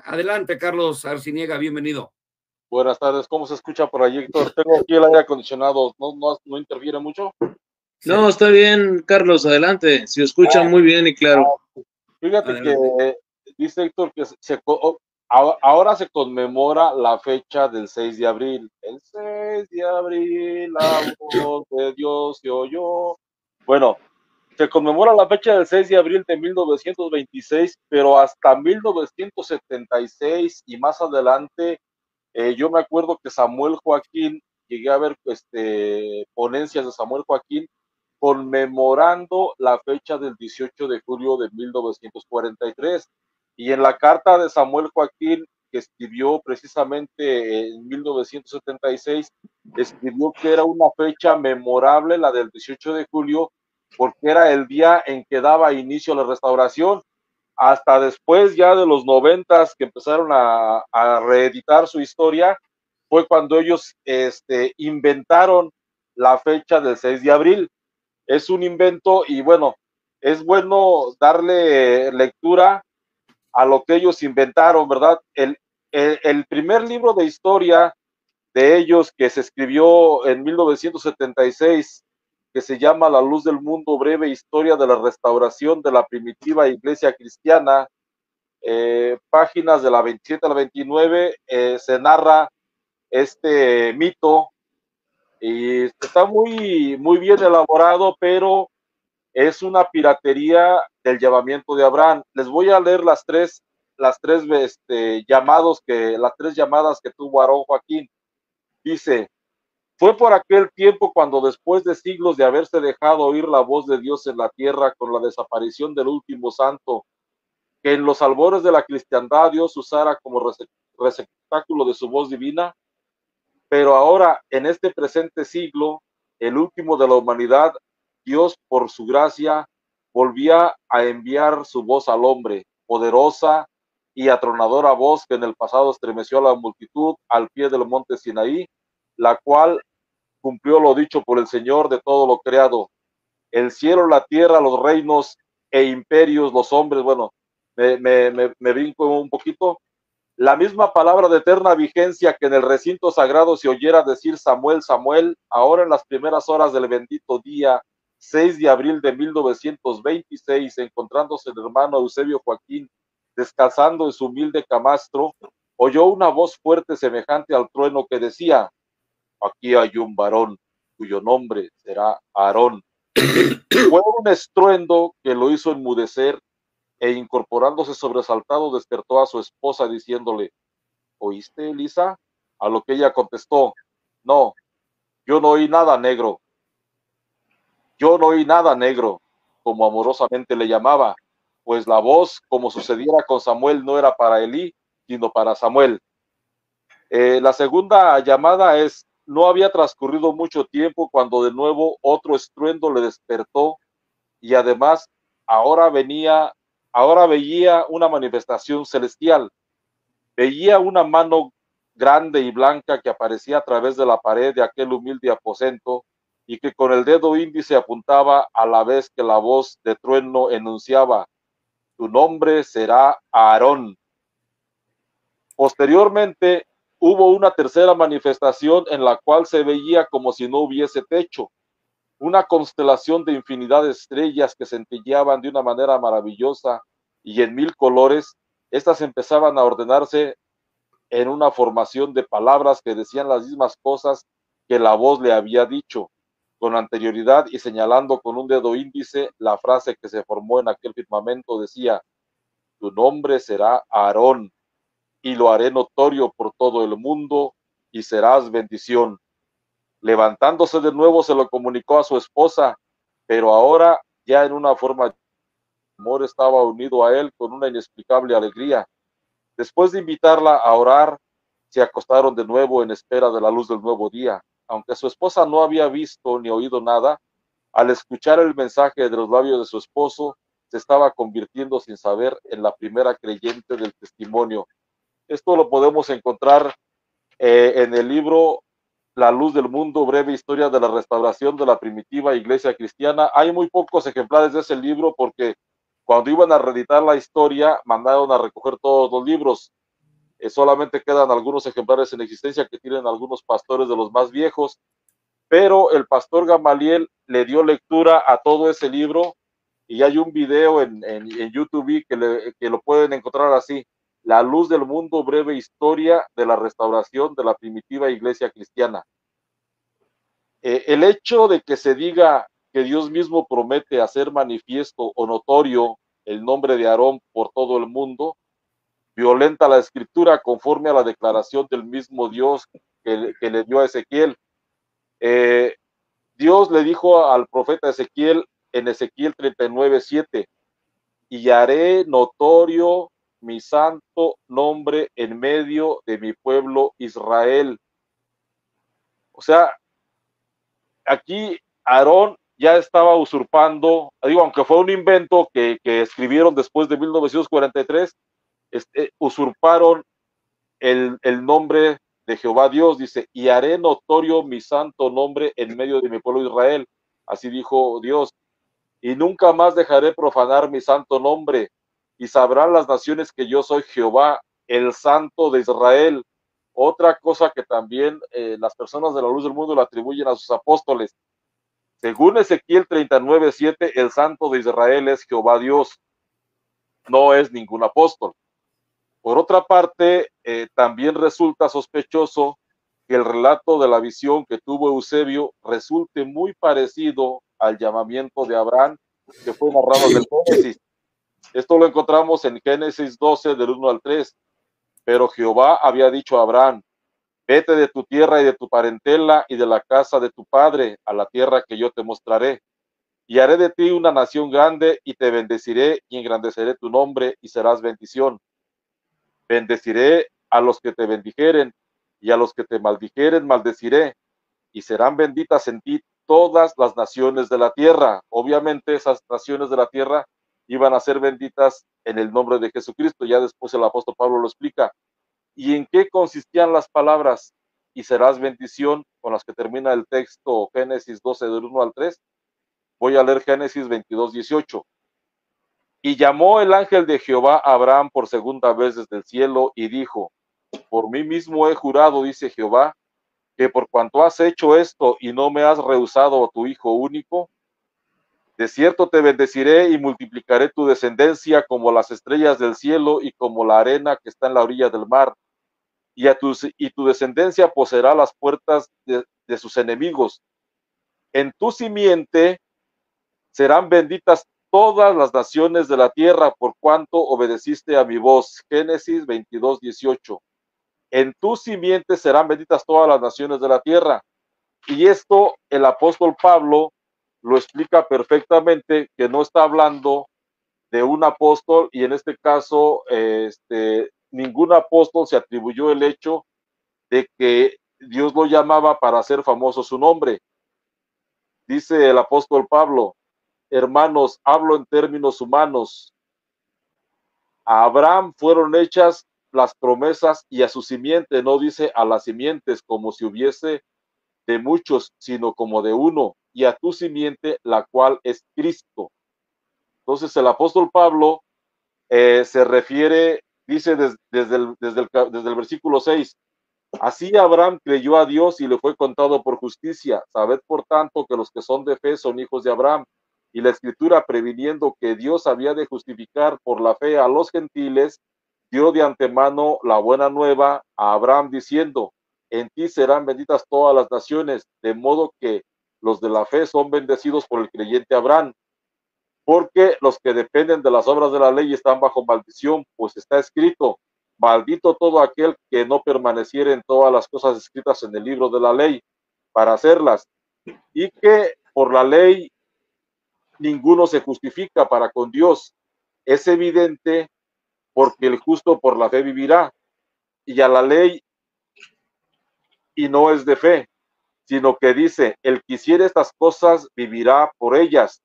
Adelante, Carlos Arciniega, bienvenido. Buenas tardes, ¿cómo se escucha por allí, Héctor? Tengo aquí el aire acondicionado, ¿no interfiere mucho? No, está bien, Carlos, adelante. Se escucha Ah, muy bien y claro. Fíjate Adelante. que dice Héctor que ahora se conmemora la fecha del 6 de abril. El 6 de abril, la voz de Dios se oyó. Bueno, se conmemora la fecha del 6 de abril de 1926, pero hasta 1976 y más adelante. Yo me acuerdo que Samuel Joaquín, llegué a ver ponencias de Samuel Joaquín conmemorando la fecha del 18 de julio de 1943. Y en la carta de Samuel Joaquín, que escribió precisamente en 1976, escribió que era una fecha memorable, la del 18 de julio, porque era el día en que daba inicio a la restauración. Hasta después ya de los 90 que empezaron a reeditar su historia, fue cuando ellos inventaron la fecha del 6 de abril. Es un invento y bueno, es bueno darle lectura a lo que ellos inventaron, ¿verdad? El primer libro de historia de ellos que se escribió en 1976, que se llama La Luz del Mundo, breve historia de la restauración de la primitiva iglesia cristiana, páginas de la 27 a la 29, se narra este mito y está muy bien elaborado, pero es una piratería del llamamiento de Abraham. Les voy a leer las tres las tres llamadas que tuvo Aarón Joaquín. Dice: fue por aquel tiempo cuando, después de siglos de haberse dejado oír la voz de Dios en la tierra con la desaparición del último santo, que en los albores de la cristiandad Dios usara como receptáculo de su voz divina, pero ahora, en este presente siglo, el último de la humanidad, Dios, por su gracia, volvía a enviar su voz al hombre, poderosa y atronadora voz que en el pasado estremeció a la multitud al pie del monte Sinaí, la cual cumplió lo dicho por el Señor de todo lo creado. El cielo, la tierra, los reinos e imperios, los hombres, bueno, me brinco un poquito. La misma palabra de eterna vigencia que en el recinto sagrado se oyera decir Samuel, Samuel, ahora en las primeras horas del bendito día 6 de abril de 1926, encontrándose el hermano Eusebio Joaquín descansando en su humilde camastro, oyó una voz fuerte semejante al trueno que decía: aquí hay un varón cuyo nombre será Aarón. Fue un estruendo que lo hizo enmudecer, e incorporándose sobresaltado despertó a su esposa diciéndole: ¿oíste, Elisa? A lo que ella contestó: no, yo no oí nada, negro. Yo no oí nada, negro, como amorosamente le llamaba, pues la voz, como sucediera con Samuel, no era para Elí, sino para Samuel. La segunda llamada es: no había transcurrido mucho tiempo cuando de nuevo otro estruendo le despertó, y además ahora veía una manifestación celestial. Veía una mano grande y blanca que aparecía a través de la pared de aquel humilde aposento y que con el dedo índice apuntaba a la vez que la voz de trueno enunciaba: tu nombre será Aarón. Posteriormente hubo una tercera manifestación en la cual se veía como si no hubiese techo, una constelación de infinidad de estrellas que centelleaban de una manera maravillosa y en mil colores. Estas empezaban a ordenarse en una formación de palabras que decían las mismas cosas que la voz le había dicho con anterioridad, y señalando con un dedo índice la frase que se formó en aquel firmamento decía: tu nombre será Aarón, y lo haré notorio por todo el mundo, y serás bendición. Levantándose de nuevo se lo comunicó a su esposa, pero ahora ya en una forma de amor estaba unido a él con una inexplicable alegría. Después de invitarla a orar, se acostaron de nuevo en espera de la luz del nuevo día. Aunque su esposa no había visto ni oído nada, al escuchar el mensaje de los labios de su esposo, se estaba convirtiendo sin saber en la primera creyente del testimonio. Esto lo podemos encontrar en el libro La Luz del Mundo, breve historia de la restauración de la primitiva iglesia cristiana. Hay muy pocos ejemplares de ese libro porque cuando iban a reeditar la historia mandaron a recoger todos los libros. solamente quedan algunos ejemplares en existencia que tienen algunos pastores de los más viejos, pero el pastor Gamaliel le dio lectura a todo ese libro y hay un video en YouTube que lo pueden encontrar así: La luz del mundo, breve historia de la restauración de la primitiva iglesia cristiana. El hecho de que se diga que Dios mismo promete hacer manifiesto o notorio el nombre de Aarón por todo el mundo violenta la escritura conforme a la declaración del mismo Dios que le dio a Ezequiel. Dios le dijo al profeta Ezequiel en Ezequiel 39:7: y haré notorio mi santo nombre en medio de mi pueblo Israel. O sea, aquí Aarón ya estaba usurpando, digo, aunque fue un invento que escribieron después de 1943, usurparon el nombre de Jehová Dios. Dice: y haré notorio mi santo nombre en medio de mi pueblo Israel. Así dijo Dios: y nunca más dejaré profanar mi santo nombre, y sabrán las naciones que yo soy Jehová, el santo de Israel. Otra cosa que también las personas de la luz del mundo le atribuyen a sus apóstoles. Según Ezequiel 39:7, el santo de Israel es Jehová Dios, no es ningún apóstol. Por otra parte, también resulta sospechoso que el relato de la visión que tuvo Eusebio resulte muy parecido al llamamiento de Abraham que fue narrado en el Génesis. Esto lo encontramos en Génesis 12, del 1 al 3. Pero Jehová había dicho a Abraham: vete de tu tierra y de tu parentela y de la casa de tu padre a la tierra que yo te mostraré. Y haré de ti una nación grande y te bendeciré y engrandeceré tu nombre y serás bendición. Bendeciré a los que te bendijeren y a los que te maldijeren maldeciré, y serán benditas en ti todas las naciones de la tierra. Obviamente esas naciones de la tierra iban a ser benditas en el nombre de Jesucristo. Ya después el apóstol Pablo lo explica. ¿Y en qué consistían las palabras y serás bendición con las que termina el texto Génesis 12 del 1 al 3? Voy a leer Génesis 22:18. Y llamó el ángel de Jehová a Abraham por segunda vez desde el cielo y dijo: por mí mismo he jurado, dice Jehová, que por cuanto has hecho esto y no me has rehusado a tu hijo único, de cierto te bendeciré y multiplicaré tu descendencia como las estrellas del cielo y como la arena que está en la orilla del mar. Y tu descendencia poseerá las puertas de sus enemigos. En tu simiente serán benditas todas las naciones de la tierra por cuanto obedeciste a mi voz. Génesis 22:18. En tu simiente serán benditas todas las naciones de la tierra. Y esto el apóstol Pablo lo explica perfectamente, que no está hablando de un apóstol, y en este caso ningún apóstol se atribuyó el hecho de que Dios lo llamaba para hacer famoso su nombre. Dice el apóstol Pablo: hermanos, hablo en términos humanos. A Abraham fueron hechas las promesas y a su simiente, no dice a las simientes como si hubiese de muchos, sino como de uno, y a tu simiente, la cual es Cristo. Entonces el apóstol Pablo se refiere, dice desde el versículo 6, así Abraham creyó a Dios y le fue contado por justicia. Sabed por tanto que los que son de fe son hijos de Abraham. Y la escritura, previniendo que Dios había de justificar por la fe a los gentiles, dio de antemano la buena nueva a Abraham diciendo: en ti serán benditas todas las naciones, de modo que los de la fe son bendecidos por el creyente Abraham. Porque los que dependen de las obras de la ley están bajo maldición, pues está escrito: maldito todo aquel que no permaneciere en todas las cosas escritas en el libro de la ley para hacerlas. Y que por la ley ninguno se justifica para con Dios. Es evidente, porque el justo por la fe vivirá. Y a la ley, y no es de fe, sino que dice: el que hiciere estas cosas vivirá por ellas.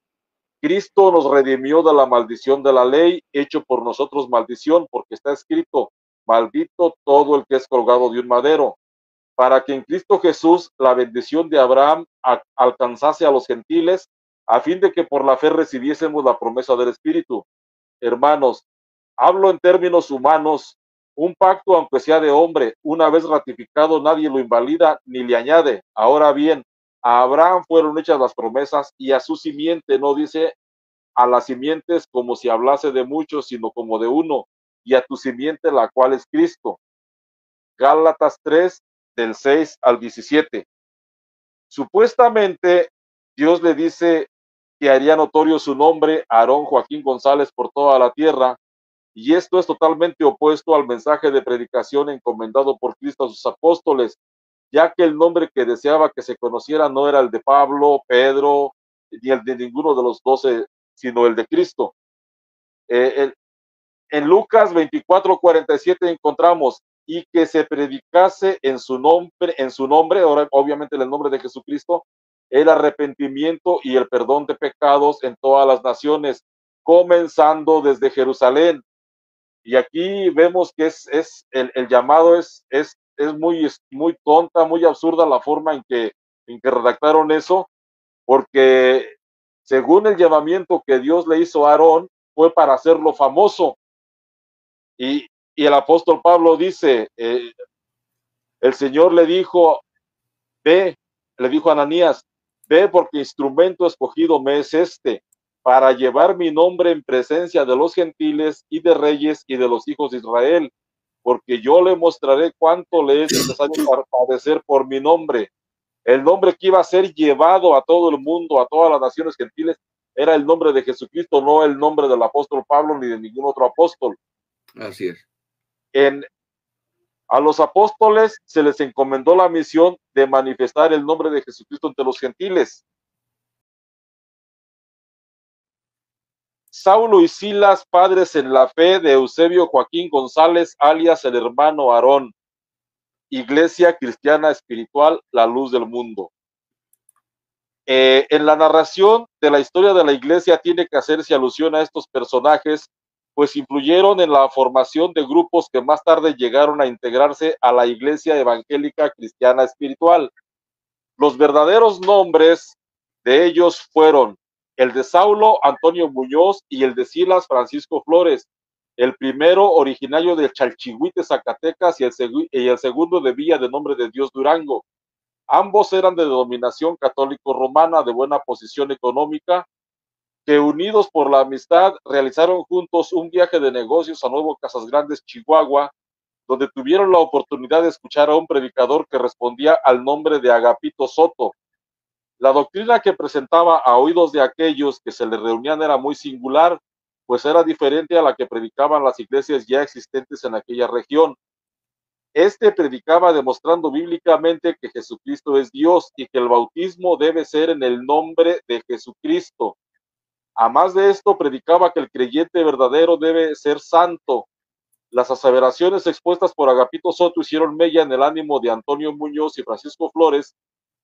Cristo nos redimió de la maldición de la ley, hecho por nosotros maldición, porque está escrito: maldito todo el que es colgado de un madero, para que en Cristo Jesús la bendición de Abraham alcanzase a los gentiles, a fin de que por la fe recibiésemos la promesa del Espíritu. Hermanos, hablo en términos humanos, Un pacto, aunque sea de hombre, una vez ratificado, nadie lo invalida ni le añade. Ahora bien, a Abraham fueron hechas las promesas y a su simiente, no dice a las simientes como si hablase de muchos, sino como de uno, y a tu simiente, la cual es Cristo. Gálatas 3, del 6 al 17. Supuestamente, Dios le dice que haría notorio su nombre a Aarón Joaquín González por toda la tierra, y esto es totalmente opuesto al mensaje de predicación encomendado por Cristo a sus apóstoles, ya que el nombre que deseaba que se conociera no era el de Pablo, Pedro, ni el de ninguno de los 12, sino el de Cristo. En Lucas 24:47 encontramos, y que se predicase en su nombre, ahora obviamente en el nombre de Jesucristo, el arrepentimiento y el perdón de pecados en todas las naciones, comenzando desde Jerusalén. Y aquí vemos que el llamado es muy tonta, muy absurda la forma en que redactaron eso, porque según el llamamiento que Dios le hizo a Aarón, fue para hacerlo famoso. Y el apóstol Pablo dice, el Señor le dijo, ve, le dijo a Ananías, ve porque instrumento escogido me es este, para llevar mi nombre en presencia de los gentiles y de reyes y de los hijos de Israel, porque yo le mostraré cuánto le es necesario padecer por mi nombre. El nombre que iba a ser llevado a todo el mundo, a todas las naciones gentiles, era el nombre de Jesucristo, no el nombre del apóstol Pablo ni de ningún otro apóstol. Así es. A los apóstoles se les encomendó la misión de manifestar el nombre de Jesucristo entre los gentiles. Saulo y Silas, padres en la fe de Eusebio Joaquín González, alias el hermano Aarón. Iglesia Cristiana Espiritual, la luz del mundo. En la narración de la historia de la iglesia tiene que hacerse alusión a estos personajes, pues influyeron en la formación de grupos que más tarde llegaron a integrarse a la Iglesia Evangélica Cristiana Espiritual. Los verdaderos nombres de ellos fueron el de Saulo, Antonio Muñoz, y el de Silas, Francisco Flores. El primero originario de Chalchihuite, Zacatecas, y el segundo de Villa de Nombre de Dios, Durango. Ambos eran de denominación católico-romana, de buena posición económica, que unidos por la amistad realizaron juntos un viaje de negocios a Nuevo Casas Grandes, Chihuahua, donde tuvieron la oportunidad de escuchar a un predicador que respondía al nombre de Agapito Soto. La doctrina que presentaba a oídos de aquellos que se le reunían era muy singular, pues era diferente a la que predicaban las iglesias ya existentes en aquella región. Este predicaba demostrando bíblicamente que Jesucristo es Dios y que el bautismo debe ser en el nombre de Jesucristo. A más de esto, predicaba que el creyente verdadero debe ser santo. Las aseveraciones expuestas por Agapito Soto hicieron mella en el ánimo de Antonio Muñoz y Francisco Flores,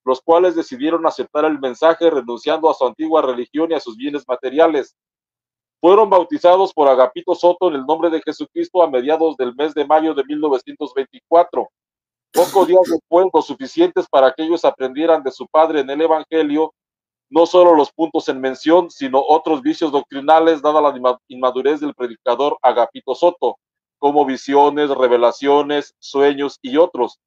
los cuales decidieron aceptar el mensaje renunciando a su antigua religión y a sus bienes materiales. Fueron bautizados por Agapito Soto en el nombre de Jesucristo a mediados del mes de mayo de 1924. Pocos días después, lo suficientes para que ellos aprendieran de su padre en el Evangelio, no solo los puntos en mención, sino otros vicios doctrinales, dada la inmadurez del predicador Agapito Soto, como visiones, revelaciones, sueños y otros.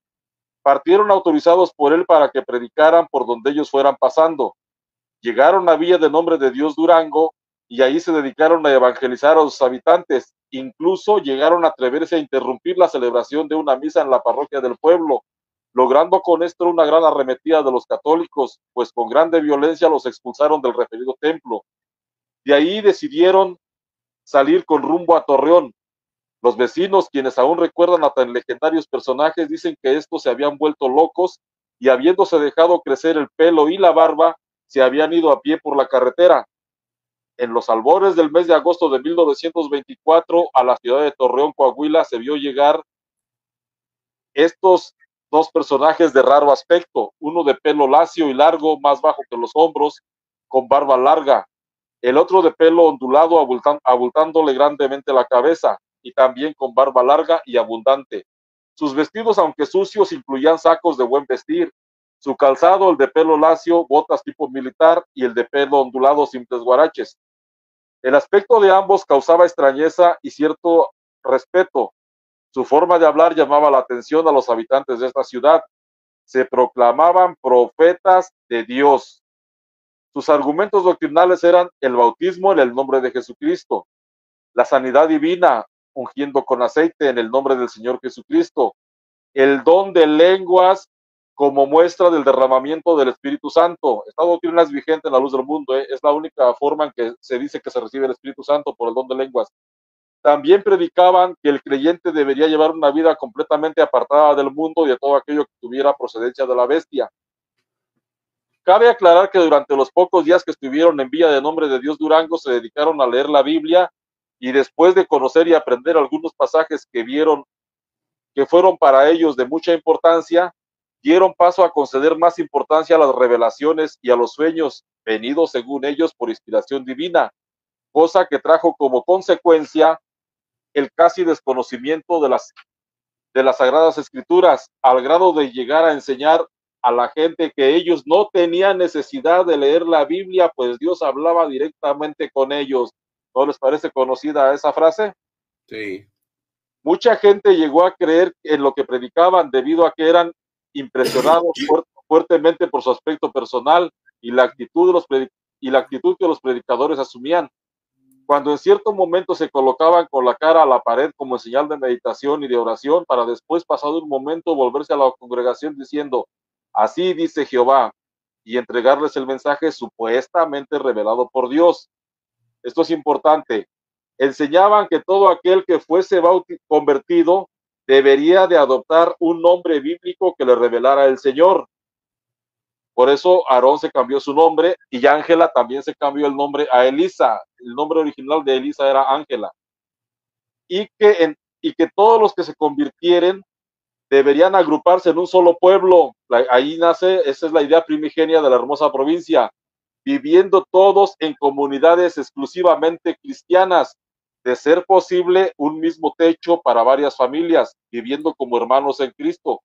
Partieron autorizados por él para que predicaran por donde ellos fueran pasando. Llegaron a Villa de Nombre de Dios, Durango, y ahí se dedicaron a evangelizar a sus habitantes. Incluso llegaron a atreverse a interrumpir la celebración de una misa en la parroquia del pueblo, logrando con esto una gran arremetida de los católicos, pues con grande violencia los expulsaron del referido templo. De ahí decidieron salir con rumbo a Torreón. Los vecinos, quienes aún recuerdan a tan legendarios personajes, dicen que estos se habían vuelto locos y, habiéndose dejado crecer el pelo y la barba, se habían ido a pie por la carretera. En los albores del mes de agosto de 1924, a la ciudad de Torreón, Coahuila, se vio llegar estos dos personajes de raro aspecto, uno de pelo lacio y largo, más bajo que los hombros, con barba larga, el otro de pelo ondulado, abultándole grandemente la cabeza, y también con barba larga y abundante. Sus vestidos, aunque sucios, incluían sacos de buen vestir. Su calzado, el de pelo lacio, botas tipo militar, y el de pelo ondulado, simples guaraches. El aspecto de ambos causaba extrañeza y cierto respeto. Su forma de hablar llamaba la atención a los habitantes de esta ciudad. Se proclamaban profetas de Dios. Sus argumentos doctrinales eran el bautismo en el nombre de Jesucristo, la sanidad divina, ungiendo con aceite en el nombre del Señor Jesucristo, el don de lenguas como muestra del derramamiento del Espíritu Santo. Esta doctrina es vigente en la luz del mundo, es la única forma en que se dice que se recibe el Espíritu Santo, por el don de lenguas. También predicaban que el creyente debería llevar una vida completamente apartada del mundo y de todo aquello que tuviera procedencia de la bestia. Cabe aclarar que durante los pocos días que estuvieron en Villa de Nombre de Dios Durango se dedicaron a leer la Biblia, y después de conocer y aprender algunos pasajes que vieron que fueron para ellos de mucha importancia, dieron paso a conceder más importancia a las revelaciones y a los sueños venidos según ellos por inspiración divina, cosa que trajo como consecuencia el casi desconocimiento de las Sagradas Escrituras, al grado de llegar a enseñar a la gente que ellos no tenían necesidad de leer la Biblia, pues Dios hablaba directamente con ellos. ¿No les parece conocida esa frase? Sí. Mucha gente llegó a creer en lo que predicaban debido a que eran impresionados fuertemente por su aspecto personal y la actitud que los predicadores asumían. Cuando en cierto momento se colocaban con la cara a la pared como señal de meditación y de oración, para después, pasado un momento, volverse a la congregación diciendo, así dice Jehová, y entregarles el mensaje supuestamente revelado por Dios. Esto es importante. Enseñaban que todo aquel que fuese convertido debería de adoptar un nombre bíblico que le revelara el Señor. Por eso Aarón se cambió su nombre y Ángela también se cambió el nombre a Elisa. El nombre original de Elisa era Ángela. Y que todos los que se convirtieren deberían agruparse en un solo pueblo. Ahí nace, esa es la idea primigenia de la hermosa provincia, viviendo todos en comunidades exclusivamente cristianas, de ser posible un mismo techo para varias familias, viviendo como hermanos en Cristo,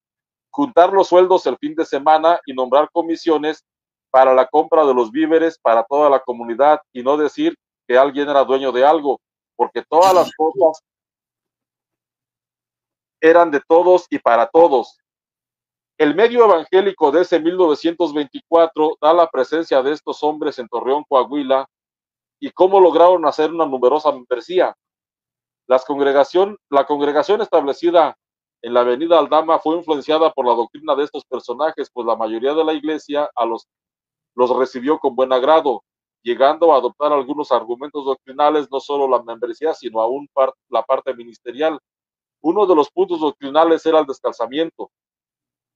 juntar los sueldos el fin de semana y nombrar comisiones para la compra de los víveres para toda la comunidad, y no decir que alguien era dueño de algo, porque todas las cosas eran de todos y para todos. El medio evangélico de ese 1924 da la presencia de estos hombres en Torreón, Coahuila, y cómo lograron hacer una numerosa membresía. La congregación establecida en la avenida Aldama fue influenciada por la doctrina de estos personajes, pues la mayoría de la iglesia los recibió con buen agrado, llegando a adoptar algunos argumentos doctrinales, no solo la membresía, sino aún la parte ministerial. Uno de los puntos doctrinales era el descalzamiento.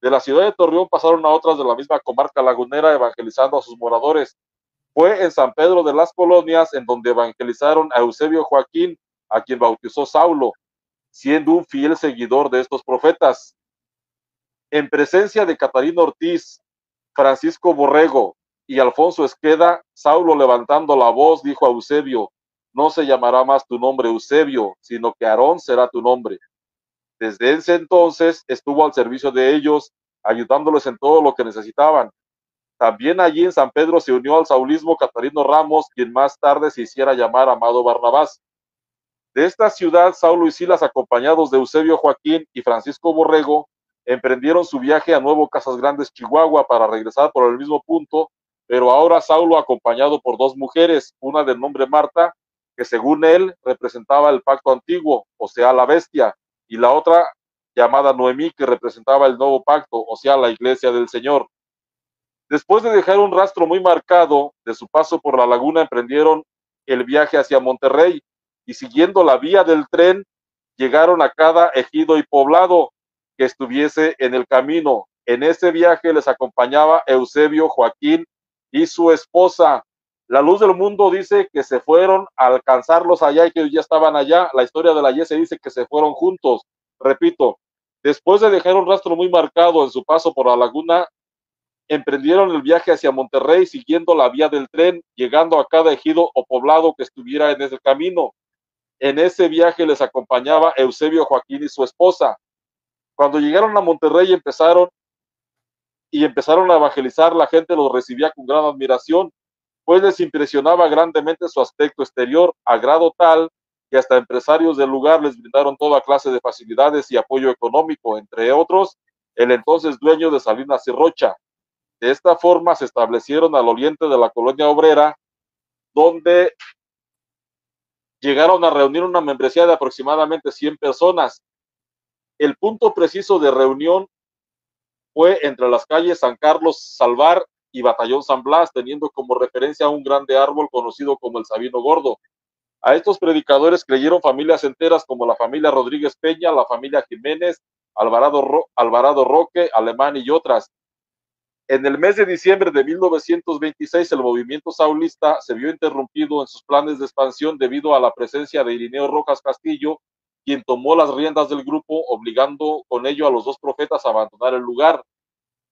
De la ciudad de Torreón pasaron a otras de la misma comarca lagunera evangelizando a sus moradores. Fue en San Pedro de las Colonias en donde evangelizaron a Eusebio Joaquín, a quien bautizó Saulo, siendo un fiel seguidor de estos profetas. En presencia de Catarina Ortiz, Francisco Borrego y Alfonso Esqueda, Saulo, levantando la voz, dijo a Eusebio, no se llamará más tu nombre Eusebio, sino que Aarón será tu nombre. Desde ese entonces estuvo al servicio de ellos, ayudándoles en todo lo que necesitaban. También allí en San Pedro se unió al saulismo Catarino Ramos, quien más tarde se hiciera llamar Amado Barnabás. De esta ciudad, Saulo y Silas, acompañados de Eusebio Joaquín y Francisco Borrego, emprendieron su viaje a Nuevo Casas Grandes, Chihuahua, para regresar por el mismo punto, pero ahora Saulo acompañado por dos mujeres, una de nombre Marta, que según él representaba el pacto antiguo, o sea, la bestia, y la otra llamada Noemí, que representaba el nuevo pacto, o sea, la iglesia del Señor. Después de dejar un rastro muy marcado de su paso por la laguna, emprendieron el viaje hacia Monterrey, y siguiendo la vía del tren, llegaron a cada ejido y poblado que estuviese en el camino. En ese viaje les acompañaba Eusebio Joaquín y su esposa. La luz del mundo dice que se fueron a alcanzarlos allá y que ya estaban allá. La historia de la Yese dice que se fueron juntos. Repito, después de dejar un rastro muy marcado en su paso por la laguna, emprendieron el viaje hacia Monterrey siguiendo la vía del tren, llegando a cada ejido o poblado que estuviera en ese camino. En ese viaje les acompañaba Eusebio Joaquín y su esposa. Cuando llegaron a Monterrey empezaron a evangelizar, la gente los recibía con gran admiración, pues les impresionaba grandemente su aspecto exterior, a grado tal y hasta empresarios del lugar les brindaron toda clase de facilidades y apoyo económico, entre otros, el entonces dueño de Salinas y Rocha. De esta forma se establecieron al oriente de la colonia obrera, donde llegaron a reunir una membresía de aproximadamente 100 personas. El punto preciso de reunión fue entre las calles San Carlos Salvar y Batallón San Blas, teniendo como referencia un grande árbol conocido como el Sabino Gordo. A estos predicadores creyeron familias enteras como la familia Rodríguez Peña, la familia Jiménez, Alvarado Roque, Alemán y otras. En el mes de diciembre de 1926, el movimiento saulista se vio interrumpido en sus planes de expansión debido a la presencia de Irineo Rojas Castillo, quien tomó las riendas del grupo, obligando con ello a los dos profetas a abandonar el lugar.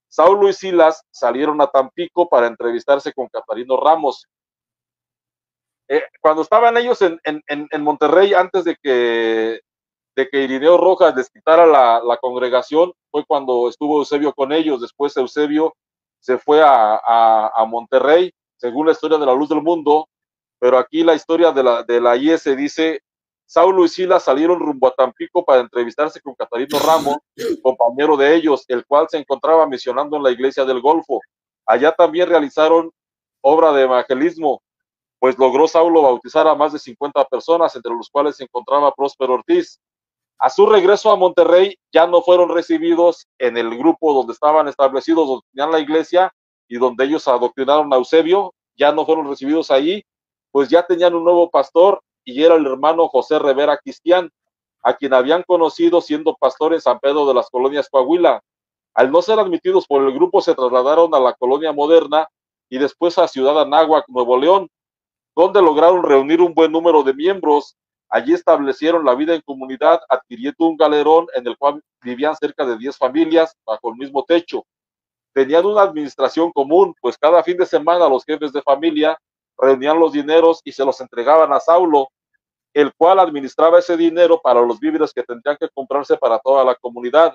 Saulo y Silas salieron a Tampico para entrevistarse con Catarino Ramos. Cuando estaban ellos en Monterrey, antes de que Irineo Rojas les quitara la congregación, fue cuando estuvo Eusebio con ellos. Después Eusebio se fue a Monterrey, según la historia de la Luz del Mundo, pero aquí la historia de la IS dice: Saulo y Silas salieron rumbo a Tampico para entrevistarse con Catarino Ramos, compañero de ellos, el cual se encontraba misionando en la iglesia del Golfo. Allá también realizaron obra de evangelismo, pues logró Saulo bautizar a más de 50 personas, entre los cuales se encontraba Próspero Ortiz. A su regreso a Monterrey, ya no fueron recibidos en el grupo donde estaban establecidos, donde tenían la iglesia y donde ellos adoctrinaron a Eusebio. Ya no fueron recibidos ahí, pues ya tenían un nuevo pastor, y era el hermano José Rivera Cristián, a quien habían conocido siendo pastor en San Pedro de las Colonias Coahuila. Al no ser admitidos por el grupo, se trasladaron a la colonia moderna y después a Ciudad Anáhuac, Nuevo León, donde lograron reunir un buen número de miembros. Allí establecieron la vida en comunidad, adquiriendo un galerón en el cual vivían cerca de 10 familias bajo el mismo techo. Tenían una administración común, pues cada fin de semana los jefes de familia reunían los dineros y se los entregaban a Saulo, el cual administraba ese dinero para los víveres que tendrían que comprarse para toda la comunidad.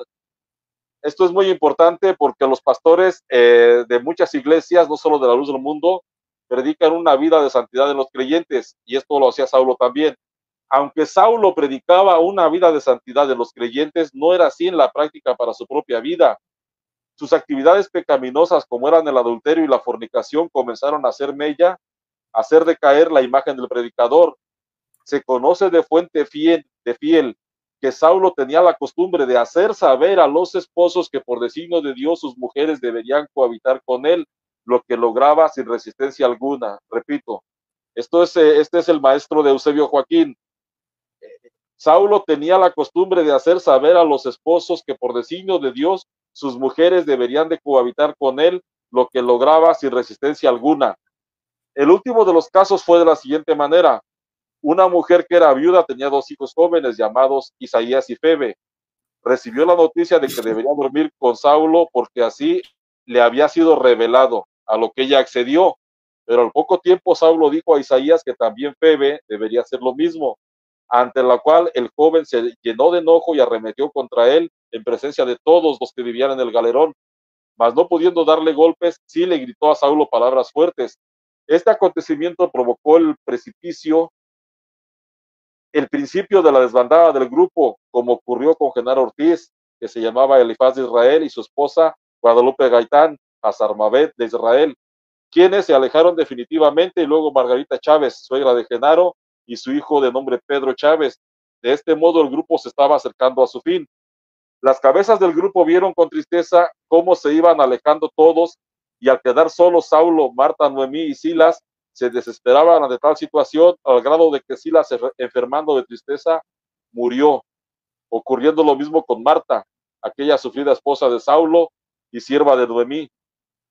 Esto es muy importante porque los pastores de muchas iglesias, no solo de la Luz del Mundo, predican una vida de santidad en los creyentes, y esto lo hacía Saulo también. Aunque Saulo predicaba una vida de santidad en los creyentes, no era así en la práctica para su propia vida. Sus actividades pecaminosas, como eran el adulterio y la fornicación, comenzaron a hacer mella, a hacer decaer la imagen del predicador. Se conoce de fuente fiel que Saulo tenía la costumbre de hacer saber a los esposos que por designio de Dios sus mujeres deberían cohabitar con él, lo que lograba sin resistencia alguna. Repito, este es el maestro de Eusebio Joaquín. Saulo tenía la costumbre de hacer saber a los esposos que por designio de Dios sus mujeres deberían de cohabitar con él, lo que lograba sin resistencia alguna. El último de los casos fue de la siguiente manera. Una mujer que era viuda tenía 2 hijos jóvenes llamados Isaías y Febe. Recibió la noticia de que debería dormir con Saulo porque así le había sido revelado, a lo que ella accedió. Pero al poco tiempo Saulo dijo a Isaías que también Febe debería hacer lo mismo, ante la cual el joven se llenó de enojo y arremetió contra él en presencia de todos los que vivían en el galerón. Mas no pudiendo darle golpes, sí le gritó a Saulo palabras fuertes. Este acontecimiento provocó el principio de la desbandada del grupo, como ocurrió con Genaro Ortiz, que se llamaba Elifaz de Israel, y su esposa Guadalupe Gaitán, Azarmabet de Israel, quienes se alejaron definitivamente, y luego Margarita Chávez, suegra de Genaro, y su hijo de nombre Pedro Chávez. De este modo el grupo se estaba acercando a su fin. Las cabezas del grupo vieron con tristeza cómo se iban alejando todos, y al quedar solos Saulo, Marta, Noemí y Silas, se desesperaban ante tal situación, al grado de que Silas, enfermando de tristeza, murió, ocurriendo lo mismo con Marta, aquella sufrida esposa de Saulo y sierva de Noemí.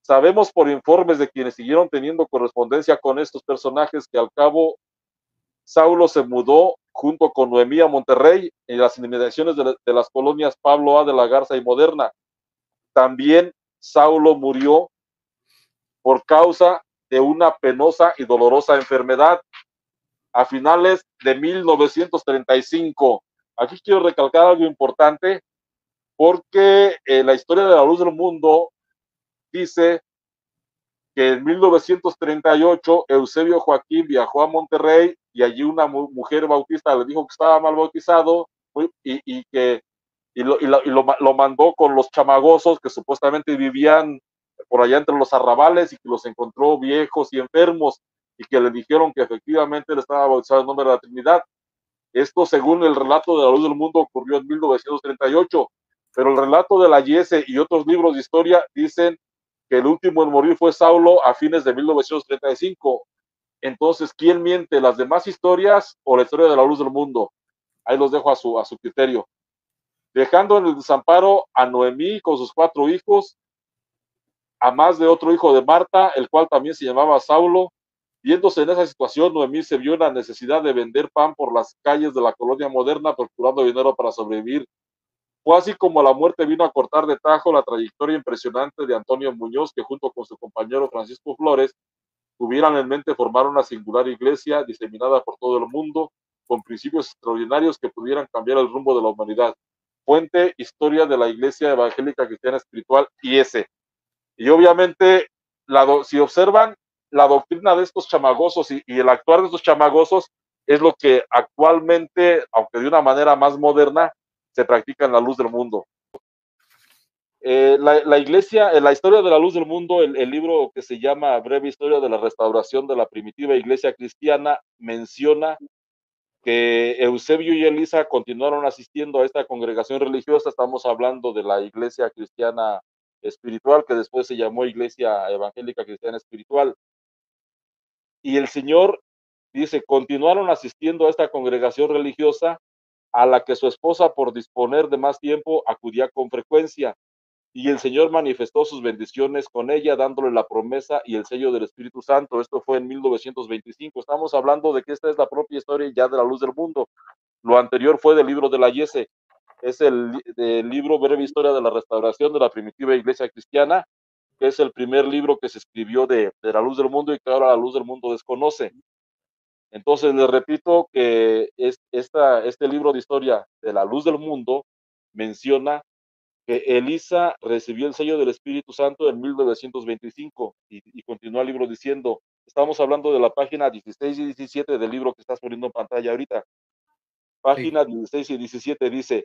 Sabemos por informes de quienes siguieron teniendo correspondencia con estos personajes que al cabo Saulo se mudó junto con Noemí a Monterrey, en las inmediaciones de las colonias Pablo A. de la Garza y Moderna. También Saulo murió por causa de una penosa y dolorosa enfermedad a finales de 1935. Aquí quiero recalcar algo importante, porque la historia de la Luz del Mundo dice que en 1938 Eusebio Joaquín viajó a Monterrey y allí una mujer bautista le dijo que estaba mal bautizado lo mandó con los chamagosos que supuestamente vivían por allá entre los arrabales y que los encontró viejos y enfermos y que le dijeron que efectivamente él estaba bautizado en nombre de la Trinidad. Esto, según el relato de la Luz del Mundo, ocurrió en 1938, pero el relato de la Yese y otros libros de historia dicen que el último en morir fue Saulo a fines de 1935. Entonces, ¿quién miente? ¿Las demás historias o la historia de la Luz del Mundo? Ahí los dejo a su criterio. Dejando en el desamparo a Noemí con sus 4 hijos, a más de otro hijo de Marta, el cual también se llamaba Saulo. Viéndose en esa situación, Noemí se vio en la necesidad de vender pan por las calles de la colonia moderna, procurando dinero para sobrevivir. Fue así como la muerte vino a cortar de tajo la trayectoria impresionante de Antonio Muñoz, que junto con su compañero Francisco Flores tuvieran en mente formar una singular iglesia diseminada por todo el mundo, con principios extraordinarios que pudieran cambiar el rumbo de la humanidad. Fuente, Historia de la Iglesia Evangélica Cristiana Espiritual, IS. Y obviamente, si observan, la doctrina de estos chamagosos y el actuar de estos chamagosos es lo que actualmente, aunque de una manera más moderna, se practica en la Luz del Mundo. La iglesia, la historia de la Luz del Mundo, el libro que se llama Breve Historia de la Restauración de la Primitiva Iglesia Cristiana, menciona que Eusebio y Elisa continuaron asistiendo a esta congregación religiosa. Estamos hablando de la Iglesia Cristiana Espiritual, que después se llamó Iglesia Evangélica Cristiana Espiritual. Y el Señor dice, continuaron asistiendo a esta congregación religiosa a la que su esposa, por disponer de más tiempo, acudía con frecuencia. Y el Señor manifestó sus bendiciones con ella, dándole la promesa y el sello del Espíritu Santo. Esto fue en 1925. Estamos hablando de que esta es la propia historia ya de la Luz del Mundo. Lo anterior fue del libro de la Yese. Es el libro Breve Historia de la Restauración de la Primitiva Iglesia Cristiana, que es el primer libro que se escribió de la Luz del Mundo y que ahora la Luz del Mundo desconoce. Entonces, les repito que este libro de historia de la Luz del Mundo menciona que Elisa recibió el sello del Espíritu Santo en 1925 y continúa el libro diciendo, estamos hablando de la página 16 y 17 del libro que estás poniendo en pantalla ahorita. Página 16 y 17 dice,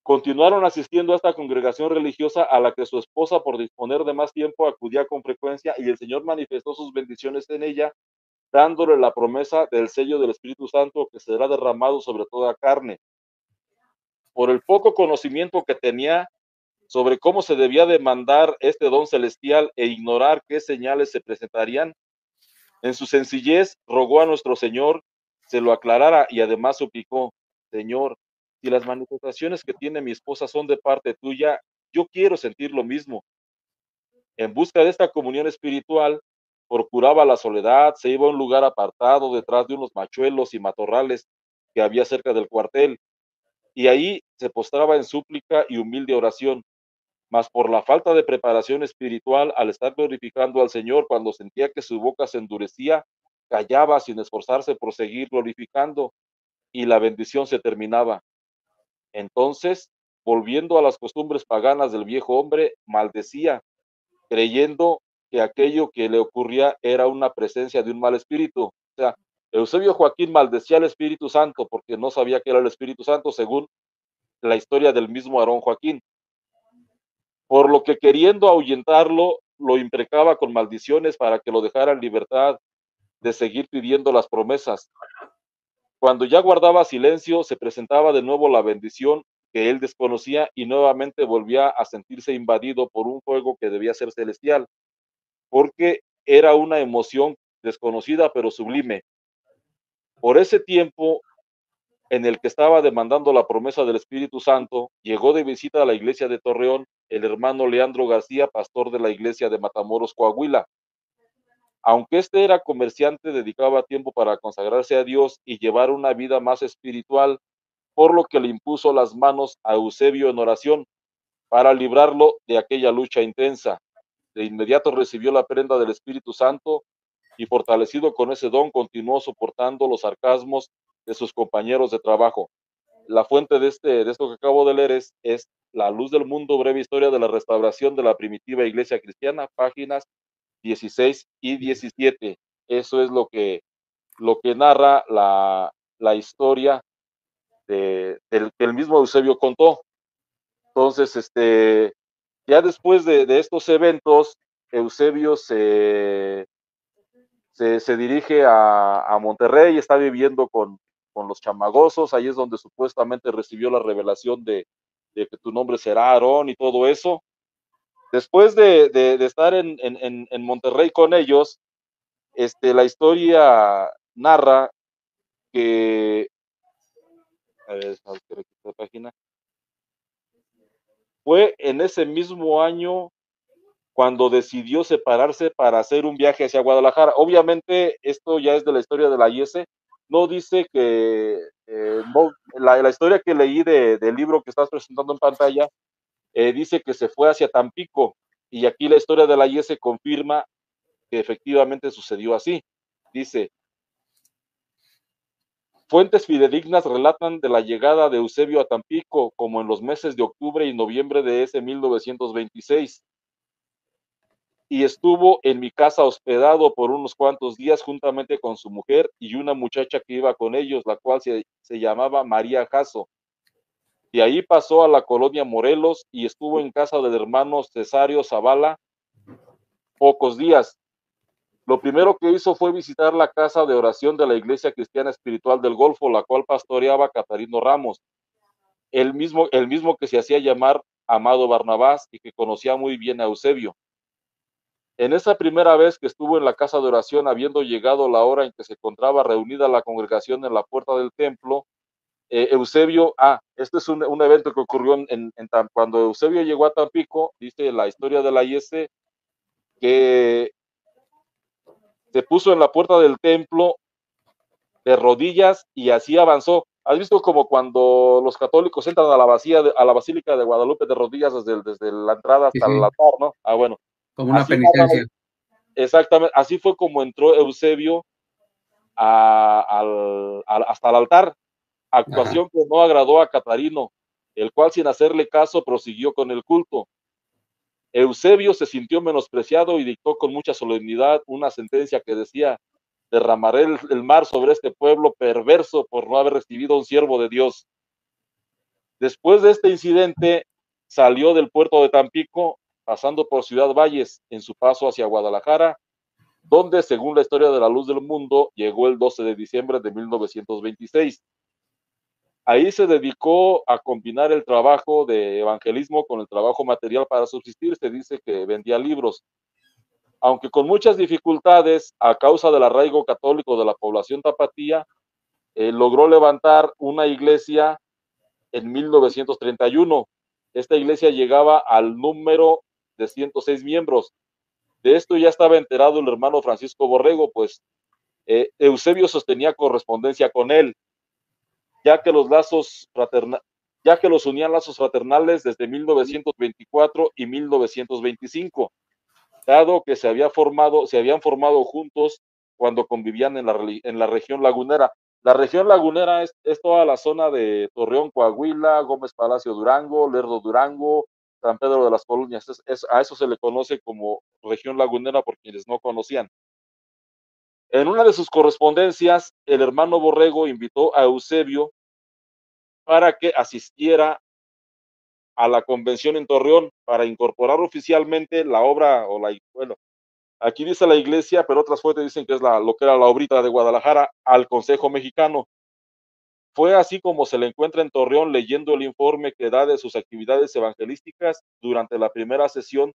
continuaron asistiendo a esta congregación religiosa a la que su esposa, por disponer de más tiempo, acudía con frecuencia y el Señor manifestó sus bendiciones en ella, dándole la promesa del sello del Espíritu Santo que será derramado sobre toda carne. Por el poco conocimiento que tenía sobre cómo se debía demandar este don celestial e ignorar qué señales se presentarían, en su sencillez rogó a nuestro Señor se lo aclarara y además suplicó, Señor, si las manifestaciones que tiene mi esposa son de parte tuya, yo quiero sentir lo mismo. En busca de esta comunión espiritual, procuraba la soledad, se iba a un lugar apartado detrás de unos machuelos y matorrales que había cerca del cuartel, y ahí se postraba en súplica y humilde oración. Mas por la falta de preparación espiritual, al estar glorificando al Señor, cuando sentía que su boca se endurecía, callaba sin esforzarse por seguir glorificando, y la bendición se terminaba. Entonces, volviendo a las costumbres paganas del viejo hombre, maldecía, creyendo que aquello que le ocurría era una presencia de un mal espíritu. O sea, Eusebio Joaquín maldecía al Espíritu Santo porque no sabía que era el Espíritu Santo, según la historia del mismo Aarón Joaquín. Por lo que, queriendo ahuyentarlo, lo imprecaba con maldiciones para que lo dejara en libertad de seguir pidiendo las promesas. Cuando ya guardaba silencio, se presentaba de nuevo la bendición que él desconocía y nuevamente volvía a sentirse invadido por un fuego que debía ser celestial, porque era una emoción desconocida pero sublime. Por ese tiempo en el que estaba demandando la promesa del Espíritu Santo, llegó de visita a la iglesia de Torreón el hermano Leandro García, pastor de la iglesia de Matamoros, Coahuila. Aunque este era comerciante, dedicaba tiempo para consagrarse a Dios y llevar una vida más espiritual, por lo que le impuso las manos a Eusebio en oración para librarlo de aquella lucha intensa. De inmediato recibió la prenda del Espíritu Santo y, fortalecido con ese don, continuó soportando los sarcasmos de sus compañeros de trabajo. La fuente de esto que acabo de leer es La Luz del Mundo, Breve Historia de la Restauración de la Primitiva Iglesia Cristiana, páginas 16 y 17. Eso es lo que narra la historia que el mismo Eusebio contó. Entonces, ya después de estos eventos, Eusebio se dirige a Monterrey, está viviendo con los chamagosos, ahí es donde supuestamente recibió la revelación de que tu nombre será Aarón y todo eso. Después de estar en Monterrey con ellos, la historia narra que, a ver, esta página, fue en ese mismo año cuando decidió separarse para hacer un viaje hacia Guadalajara. Obviamente, esto ya es de la historia de la IS, no dice que, no, la historia que leí del libro que estás presentando en pantalla, dice que se fue hacia Tampico, y aquí la historia de la IS confirma que efectivamente sucedió así. Dice, fuentes fidedignas relatan de la llegada de Eusebio a Tampico como en los meses de octubre y noviembre de ese 1926. Y estuvo en mi casa hospedado por unos cuantos días juntamente con su mujer y una muchacha que iba con ellos, la cual se llamaba María Jasso. De ahí pasó a la colonia Morelos y estuvo en casa del hermano Cesario Zavala pocos días. Lo primero que hizo fue visitar la casa de oración de la Iglesia Cristiana Espiritual del Golfo, la cual pastoreaba Catarino Ramos, el mismo que se hacía llamar Amado Barnabás y que conocía muy bien a Eusebio. En esa primera vez que estuvo en la casa de oración, habiendo llegado la hora en que se encontraba reunida la congregación en la puerta del templo, Eusebio, este es un evento que ocurrió cuando Eusebio llegó a Tampico, dice la historia de la IS, que se puso en la puerta del templo de rodillas y así avanzó. ¿Has visto como cuando los católicos entran a la Basílica de Guadalupe de rodillas desde la entrada hasta el altar, ¿no? Bueno. Como una penitencia. Exactamente, así fue como entró Eusebio hasta el altar, actuación que no agradó a Catarino, el cual sin hacerle caso prosiguió con el culto. Eusebio se sintió menospreciado y dictó con mucha solemnidad una sentencia que decía, derramaré el mar sobre este pueblo perverso por no haber recibido un siervo de Dios. Después de este incidente, salió del puerto de Tampico, pasando por Ciudad Valles, en su paso hacia Guadalajara, donde, según la historia de la Luz del Mundo, llegó el 12 de diciembre de 1926. Ahí se dedicó a combinar el trabajo de evangelismo con el trabajo material para subsistir. Se dice que vendía libros. Aunque con muchas dificultades, a causa del arraigo católico de la población tapatía, logró levantar una iglesia en 1931. Esta iglesia llegaba al número de 106 miembros. De esto ya estaba enterado el hermano Francisco Borrego, pues Eusebio sostenía correspondencia con él, ya que los unían lazos fraternales desde 1924 y 1925, dado que se habían formado juntos cuando convivían en la región lagunera. La región lagunera es toda la zona de Torreón, Coahuila, Gómez Palacio, Durango, Lerdo, Durango, San Pedro de las Colonias. A eso se le conoce como región lagunera por quienes no conocían. En una de sus correspondencias, el hermano Borrego invitó a Eusebio para que asistiera a la convención en Torreón para incorporar oficialmente la obra, aquí dice la iglesia, pero otras fuentes dicen que es lo que era la obrita de Guadalajara, al Consejo Mexicano. Fue así como se le encuentra en Torreón leyendo el informe que da de sus actividades evangelísticas durante la primera sesión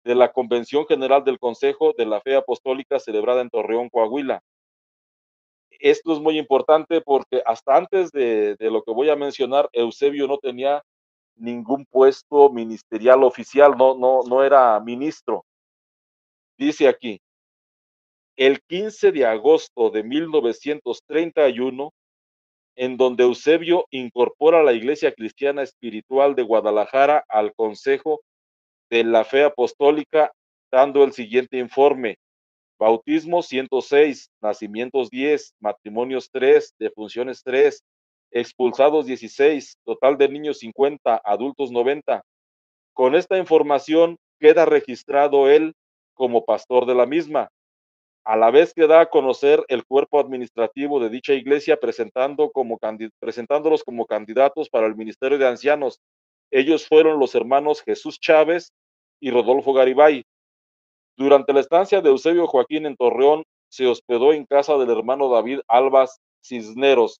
de la Convención General del Consejo de la Fe Apostólica celebrada en Torreón, Coahuila. Esto es muy importante porque hasta antes de lo que voy a mencionar, Eusebio no tenía ningún puesto ministerial oficial, no era ministro. Dice aquí, el 15 de agosto de 1931, en donde Eusebio incorpora la Iglesia Cristiana Espiritual de Guadalajara al Consejo de la Fe Apostólica, dando el siguiente informe: bautismos 106, nacimientos 10, matrimonios 3, defunciones 3, expulsados 16, total de niños 50, adultos 90. Con esta información queda registrado él como pastor de la misma, a la vez que da a conocer el cuerpo administrativo de dicha iglesia presentándolos como candidatos para el ministerio de ancianos. Ellos fueron los hermanos Jesús Chávez y Rodolfo Garibay. Durante la estancia de Eusebio Joaquín en Torreón, se hospedó en casa del hermano David Albas Cisneros.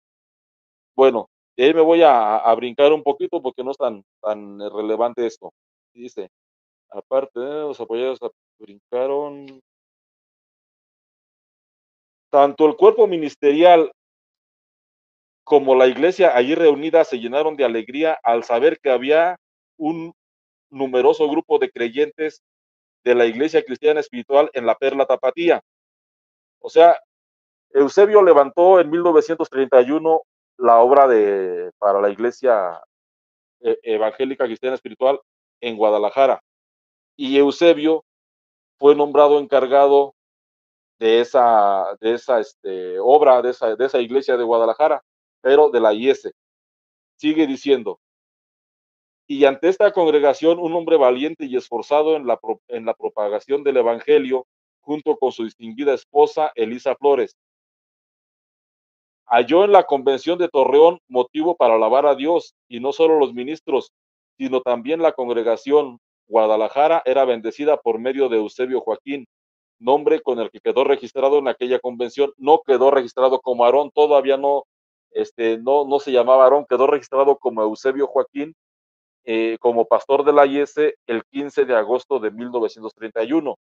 Bueno, de ahí me voy a brincar un poquito porque no es tan relevante esto. Dice, aparte de los apoyados, brincaron. Tanto el cuerpo ministerial como la iglesia allí reunida se llenaron de alegría al saber que había un numeroso grupo de creyentes de la iglesia cristiana espiritual en la Perla Tapatía. O sea, Eusebio levantó en 1931 la obra para la iglesia evangélica cristiana espiritual en Guadalajara. Y Eusebio fue nombrado encargado de esa obra, de esa iglesia de Guadalajara, pero de la IS. Sigue diciendo, y ante esta congregación un hombre valiente y esforzado en la propagación del evangelio, junto con su distinguida esposa Elisa Flores, halló en la convención de Torreón motivo para alabar a Dios, y no solo los ministros, sino también la congregación. Guadalajara era bendecida por medio de Eusebio Joaquín, nombre con el que quedó registrado en aquella convención. No quedó registrado como Aarón, todavía no se llamaba Aarón, quedó registrado como Eusebio Joaquín, como pastor de la IS el 15 de agosto de 1931.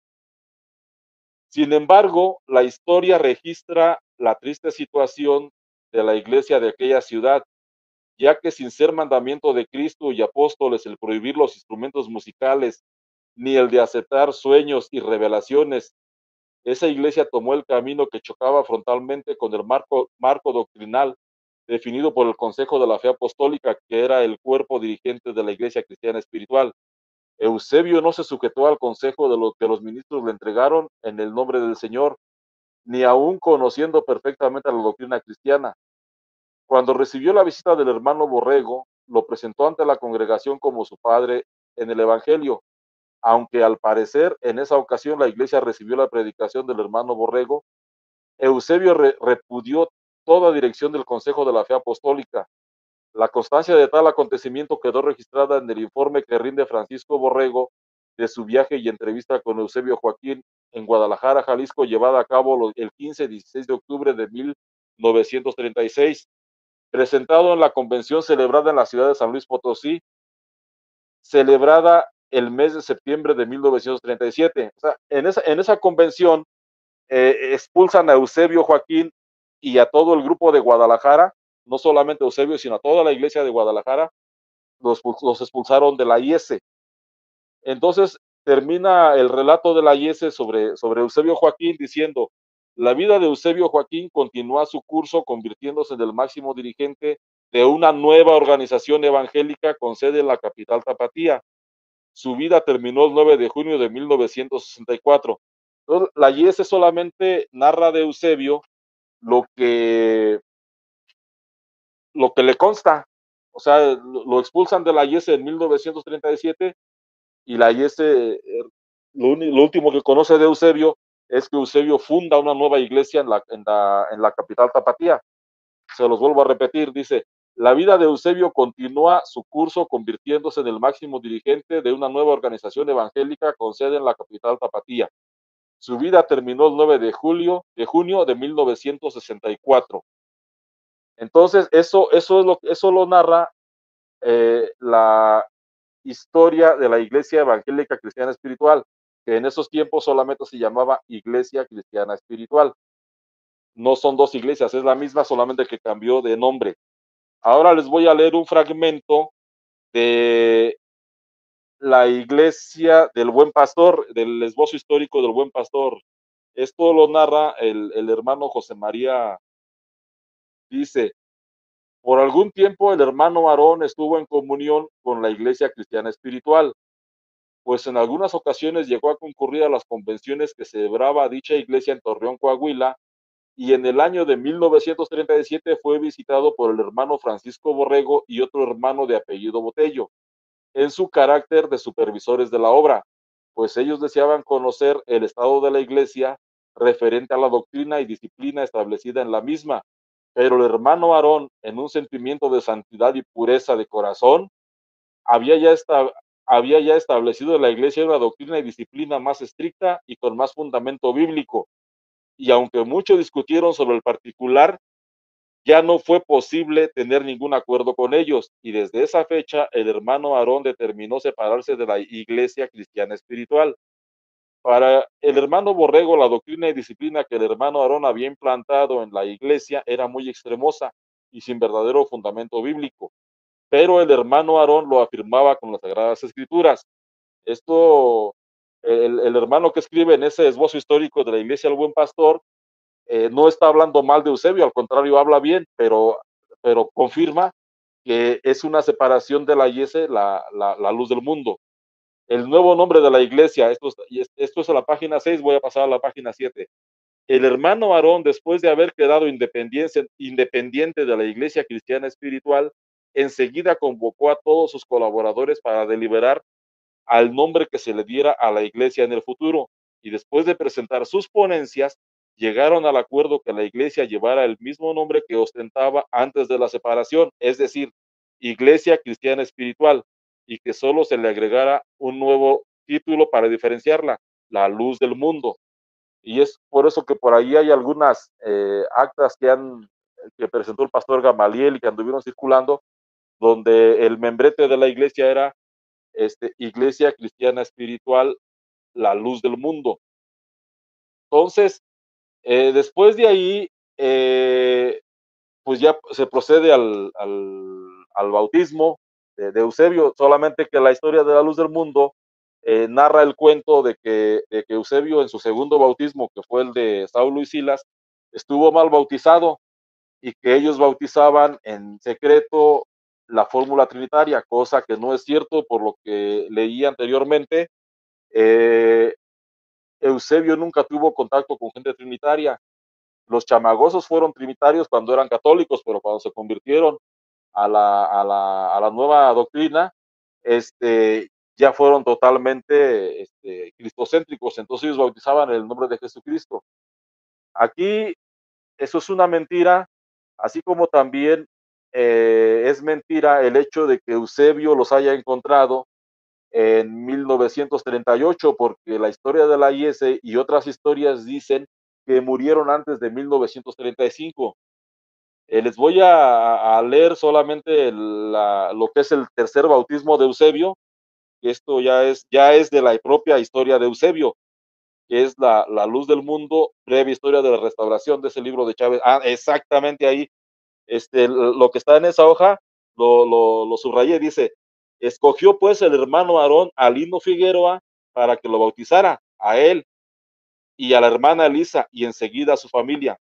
Sin embargo, la historia registra la triste situación de la iglesia de aquella ciudad, ya que sin ser mandamiento de Cristo y apóstoles el prohibir los instrumentos musicales, ni el de aceptar sueños y revelaciones, esa iglesia tomó el camino que chocaba frontalmente con el marco doctrinal definido por el Consejo de la Fe Apostólica, que era el cuerpo dirigente de la iglesia cristiana espiritual. Eusebio no se sujetó al consejo de lo que los ministros le entregaron en el nombre del Señor, ni aún conociendo perfectamente la doctrina cristiana. Cuando recibió la visita del hermano Borrego, lo presentó ante la congregación como su padre en el Evangelio, aunque al parecer en esa ocasión la iglesia recibió la predicación del hermano Borrego. Eusebio repudió toda dirección del Consejo de la Fe Apostólica. La constancia de tal acontecimiento quedó registrada en el informe que rinde Francisco Borrego de su viaje y entrevista con Eusebio Joaquín en Guadalajara, Jalisco, llevada a cabo el 15 y 16 de octubre de 1936, presentado en la convención celebrada en la ciudad de San Luis Potosí, celebrada el mes de septiembre de 1937. O sea, en esa convención expulsan a Eusebio Joaquín y a todo el grupo de Guadalajara, no solamente a Eusebio, sino a toda la iglesia de Guadalajara, los expulsaron de la IS. Entonces termina el relato de la IS sobre Eusebio Joaquín diciendo, la vida de Eusebio Joaquín continúa su curso convirtiéndose en el máximo dirigente de una nueva organización evangélica con sede en la capital tapatía. Su vida terminó el 9 de junio de 1964. Entonces, la IS solamente narra de Eusebio lo que le consta. O sea, lo expulsan de la IS en 1937 y la IS, lo último que conoce de Eusebio es que Eusebio funda una nueva iglesia en la capital tapatía. Se los vuelvo a repetir, dice, la vida de Eusebio continúa su curso convirtiéndose en el máximo dirigente de una nueva organización evangélica con sede en la capital tapatía. Su vida terminó el 9 de junio de 1964. Entonces, eso lo narra la historia de la Iglesia Evangélica Cristiana Espiritual, que en esos tiempos solamente se llamaba Iglesia Cristiana Espiritual. No son dos iglesias, es la misma, solamente que cambió de nombre. Ahora les voy a leer un fragmento de la Iglesia del Buen Pastor, del esbozo histórico del Buen Pastor. Esto lo narra el hermano José María. Dice, por algún tiempo el hermano Aarón estuvo en comunión con la Iglesia Cristiana Espiritual, pues en algunas ocasiones llegó a concurrir a las convenciones que celebraba dicha iglesia en Torreón, Coahuila, y en el año de 1937 fue visitado por el hermano Francisco Borrego y otro hermano de apellido Botello, en su carácter de supervisores de la obra. pues ellos deseaban conocer el estado de la iglesia referente a la doctrina y disciplina establecida en la misma. Pero el hermano Aarón, en un sentimiento de santidad y pureza de corazón, había ya, había ya establecido en la iglesia una doctrina y disciplina más estricta y con más fundamento bíblico. Y aunque muchos discutieron sobre el particular, ya no fue posible tener ningún acuerdo con ellos, y desde esa fecha el hermano Aarón determinó separarse de la iglesia cristiana espiritual. Para el hermano Borrego, la doctrina y disciplina que el hermano Aarón había implantado en la iglesia era muy extremosa y sin verdadero fundamento bíblico, pero el hermano Aarón lo afirmaba con las Sagradas Escrituras. Esto, el hermano que escribe en ese esbozo histórico de la iglesia del Buen Pastor, no está hablando mal de Eusebio, al contrario, habla bien, pero confirma que es una separación de la IS, la luz del mundo. El nuevo nombre de la iglesia, esto es a la página 6, voy a pasar a la página 7. El hermano Aarón, después de haber quedado independiente de la iglesia cristiana espiritual, enseguida convocó a todos sus colaboradores para deliberar al nombre que se le diera a la iglesia en el futuro, y después de presentar sus ponencias, llegaron al acuerdo que la iglesia llevara el mismo nombre que ostentaba antes de la separación, es decir, Iglesia Cristiana Espiritual, y que solo se le agregara un nuevo título para diferenciarla, la luz del mundo. Y es por eso que por ahí hay algunas actas que presentó el pastor Gamaliel y que anduvieron circulando, donde el membrete de la iglesia era Iglesia Cristiana Espiritual, la luz del mundo. Entonces, después de ahí, pues ya se procede al bautismo de Eusebio, solamente que la historia de la luz del mundo narra el cuento de que Eusebio en su segundo bautismo, que fue el de Saulo y Silas, estuvo mal bautizado y que ellos bautizaban en secreto la fórmula trinitaria, cosa que no es cierto por lo que leí anteriormente. eh, Eusebio nunca tuvo contacto con gente trinitaria. Los chamagosos fueron trinitarios cuando eran católicos, pero cuando se convirtieron a la nueva doctrina, ya fueron totalmente cristocéntricos, entonces ellos bautizaban en el nombre de Jesucristo. Aquí eso es una mentira, así como también es mentira el hecho de que Eusebio los haya encontrado en 1938, porque la historia de la IS y otras historias dicen que murieron antes de 1935. Les voy a leer solamente lo que es el tercer bautismo de Eusebio, que esto ya es de la propia historia de Eusebio, que es la luz del mundo, breve historia de la restauración, de ese libro de Chávez. Ah, exactamente ahí, lo que está en esa hoja, lo subrayé, dice, escogió pues el hermano Aarón a Lino Figueroa para que lo bautizara, a él y a la hermana Elisa, y enseguida a su familia.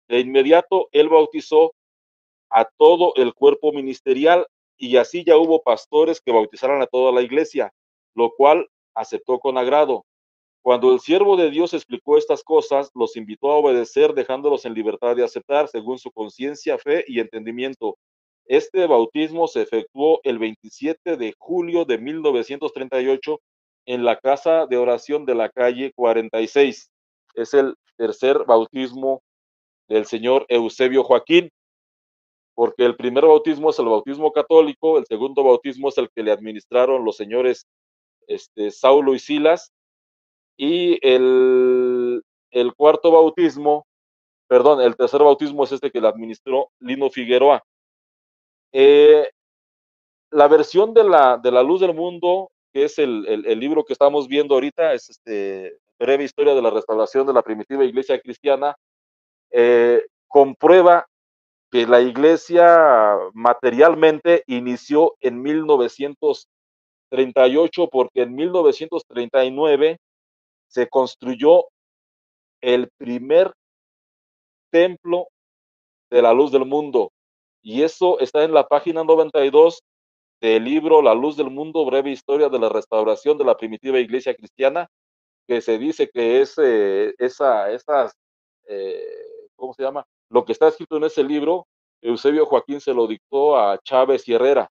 De inmediato él bautizó a todo el cuerpo ministerial, y así ya hubo pastores que bautizaran a toda la iglesia, lo cual aceptó con agrado. Cuando el siervo de Dios explicó estas cosas, los invitó a obedecer, dejándolos en libertad de aceptar según su conciencia, fe y entendimiento. Este bautismo se efectuó el 27 de julio de 1938 en la casa de oración de la calle 46. Es el tercer bautismo del señor Eusebio Joaquín, porque el primer bautismo es el bautismo católico, el segundo bautismo es el que le administraron los señores Saulo y Silas, y el cuarto bautismo, perdón, el tercer bautismo es este que le administró Lino Figueroa. La versión de la luz del mundo, que es el libro que estamos viendo ahorita, es breve historia de la restauración de la primitiva iglesia cristiana, comprueba que la iglesia materialmente inició en 1938, porque en 1939 se construyó el primer templo de la luz del mundo. Y eso está en la página 92 del libro La luz del mundo, breve historia de la restauración de la primitiva iglesia cristiana, que se dice que es ¿cómo se llama? Lo que está escrito en ese libro, Eusebio Joaquín se lo dictó a Chávez y Herrera.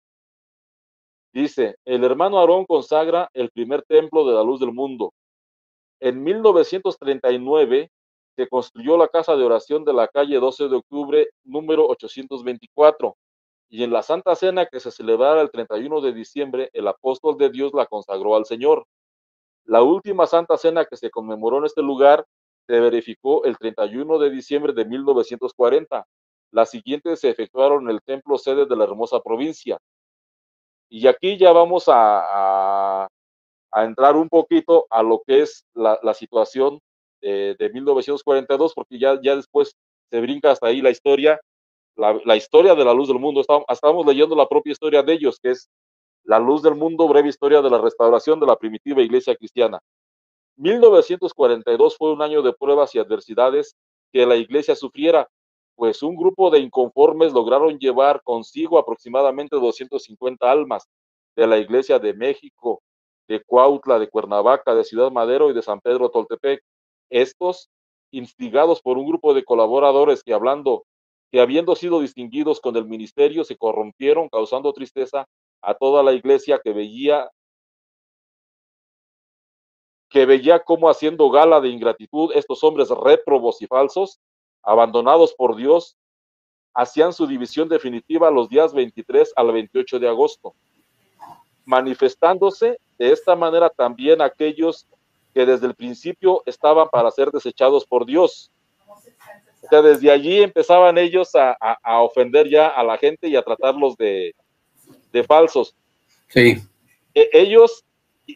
Dice, el hermano Aarón consagra el primer templo de la luz del mundo. En 1939 se construyó la casa de oración de la calle 12 de octubre, número 824, y en la Santa Cena que se celebrara el 31 de diciembre, el apóstol de Dios la consagró al Señor. La última Santa Cena que se conmemoró en este lugar se verificó el 31 de diciembre de 1940. Las siguientes se efectuaron en el templo sede de la hermosa provincia. Y aquí ya vamos a entrar un poquito a lo que es la situación de 1942, porque ya después se brinca hasta ahí la historia, la historia de la luz del mundo. Estábamos leyendo la propia historia de ellos, que es La luz del mundo, breve historia de la restauración de la primitiva iglesia cristiana. 1942 fue un año de pruebas y adversidades que la iglesia sufriera, pues un grupo de inconformes lograron llevar consigo aproximadamente 250 almas de la iglesia de México, de Cuautla, de Cuernavaca, de Ciudad Madero y de San Pedro Toltepec. Estos, instigados por un grupo de colaboradores que habiendo sido distinguidos con el ministerio, se corrompieron, causando tristeza a toda la iglesia que veía cómo, haciendo gala de ingratitud, estos hombres réprobos y falsos, abandonados por Dios, hacían su división definitiva los días 23 al 28 de agosto, manifestándose de esta manera también aquellos que desde el principio estaban para ser desechados por Dios. O sea, desde allí empezaban ellos a ofender ya a la gente y a tratarlos de falsos. Sí. Ellos,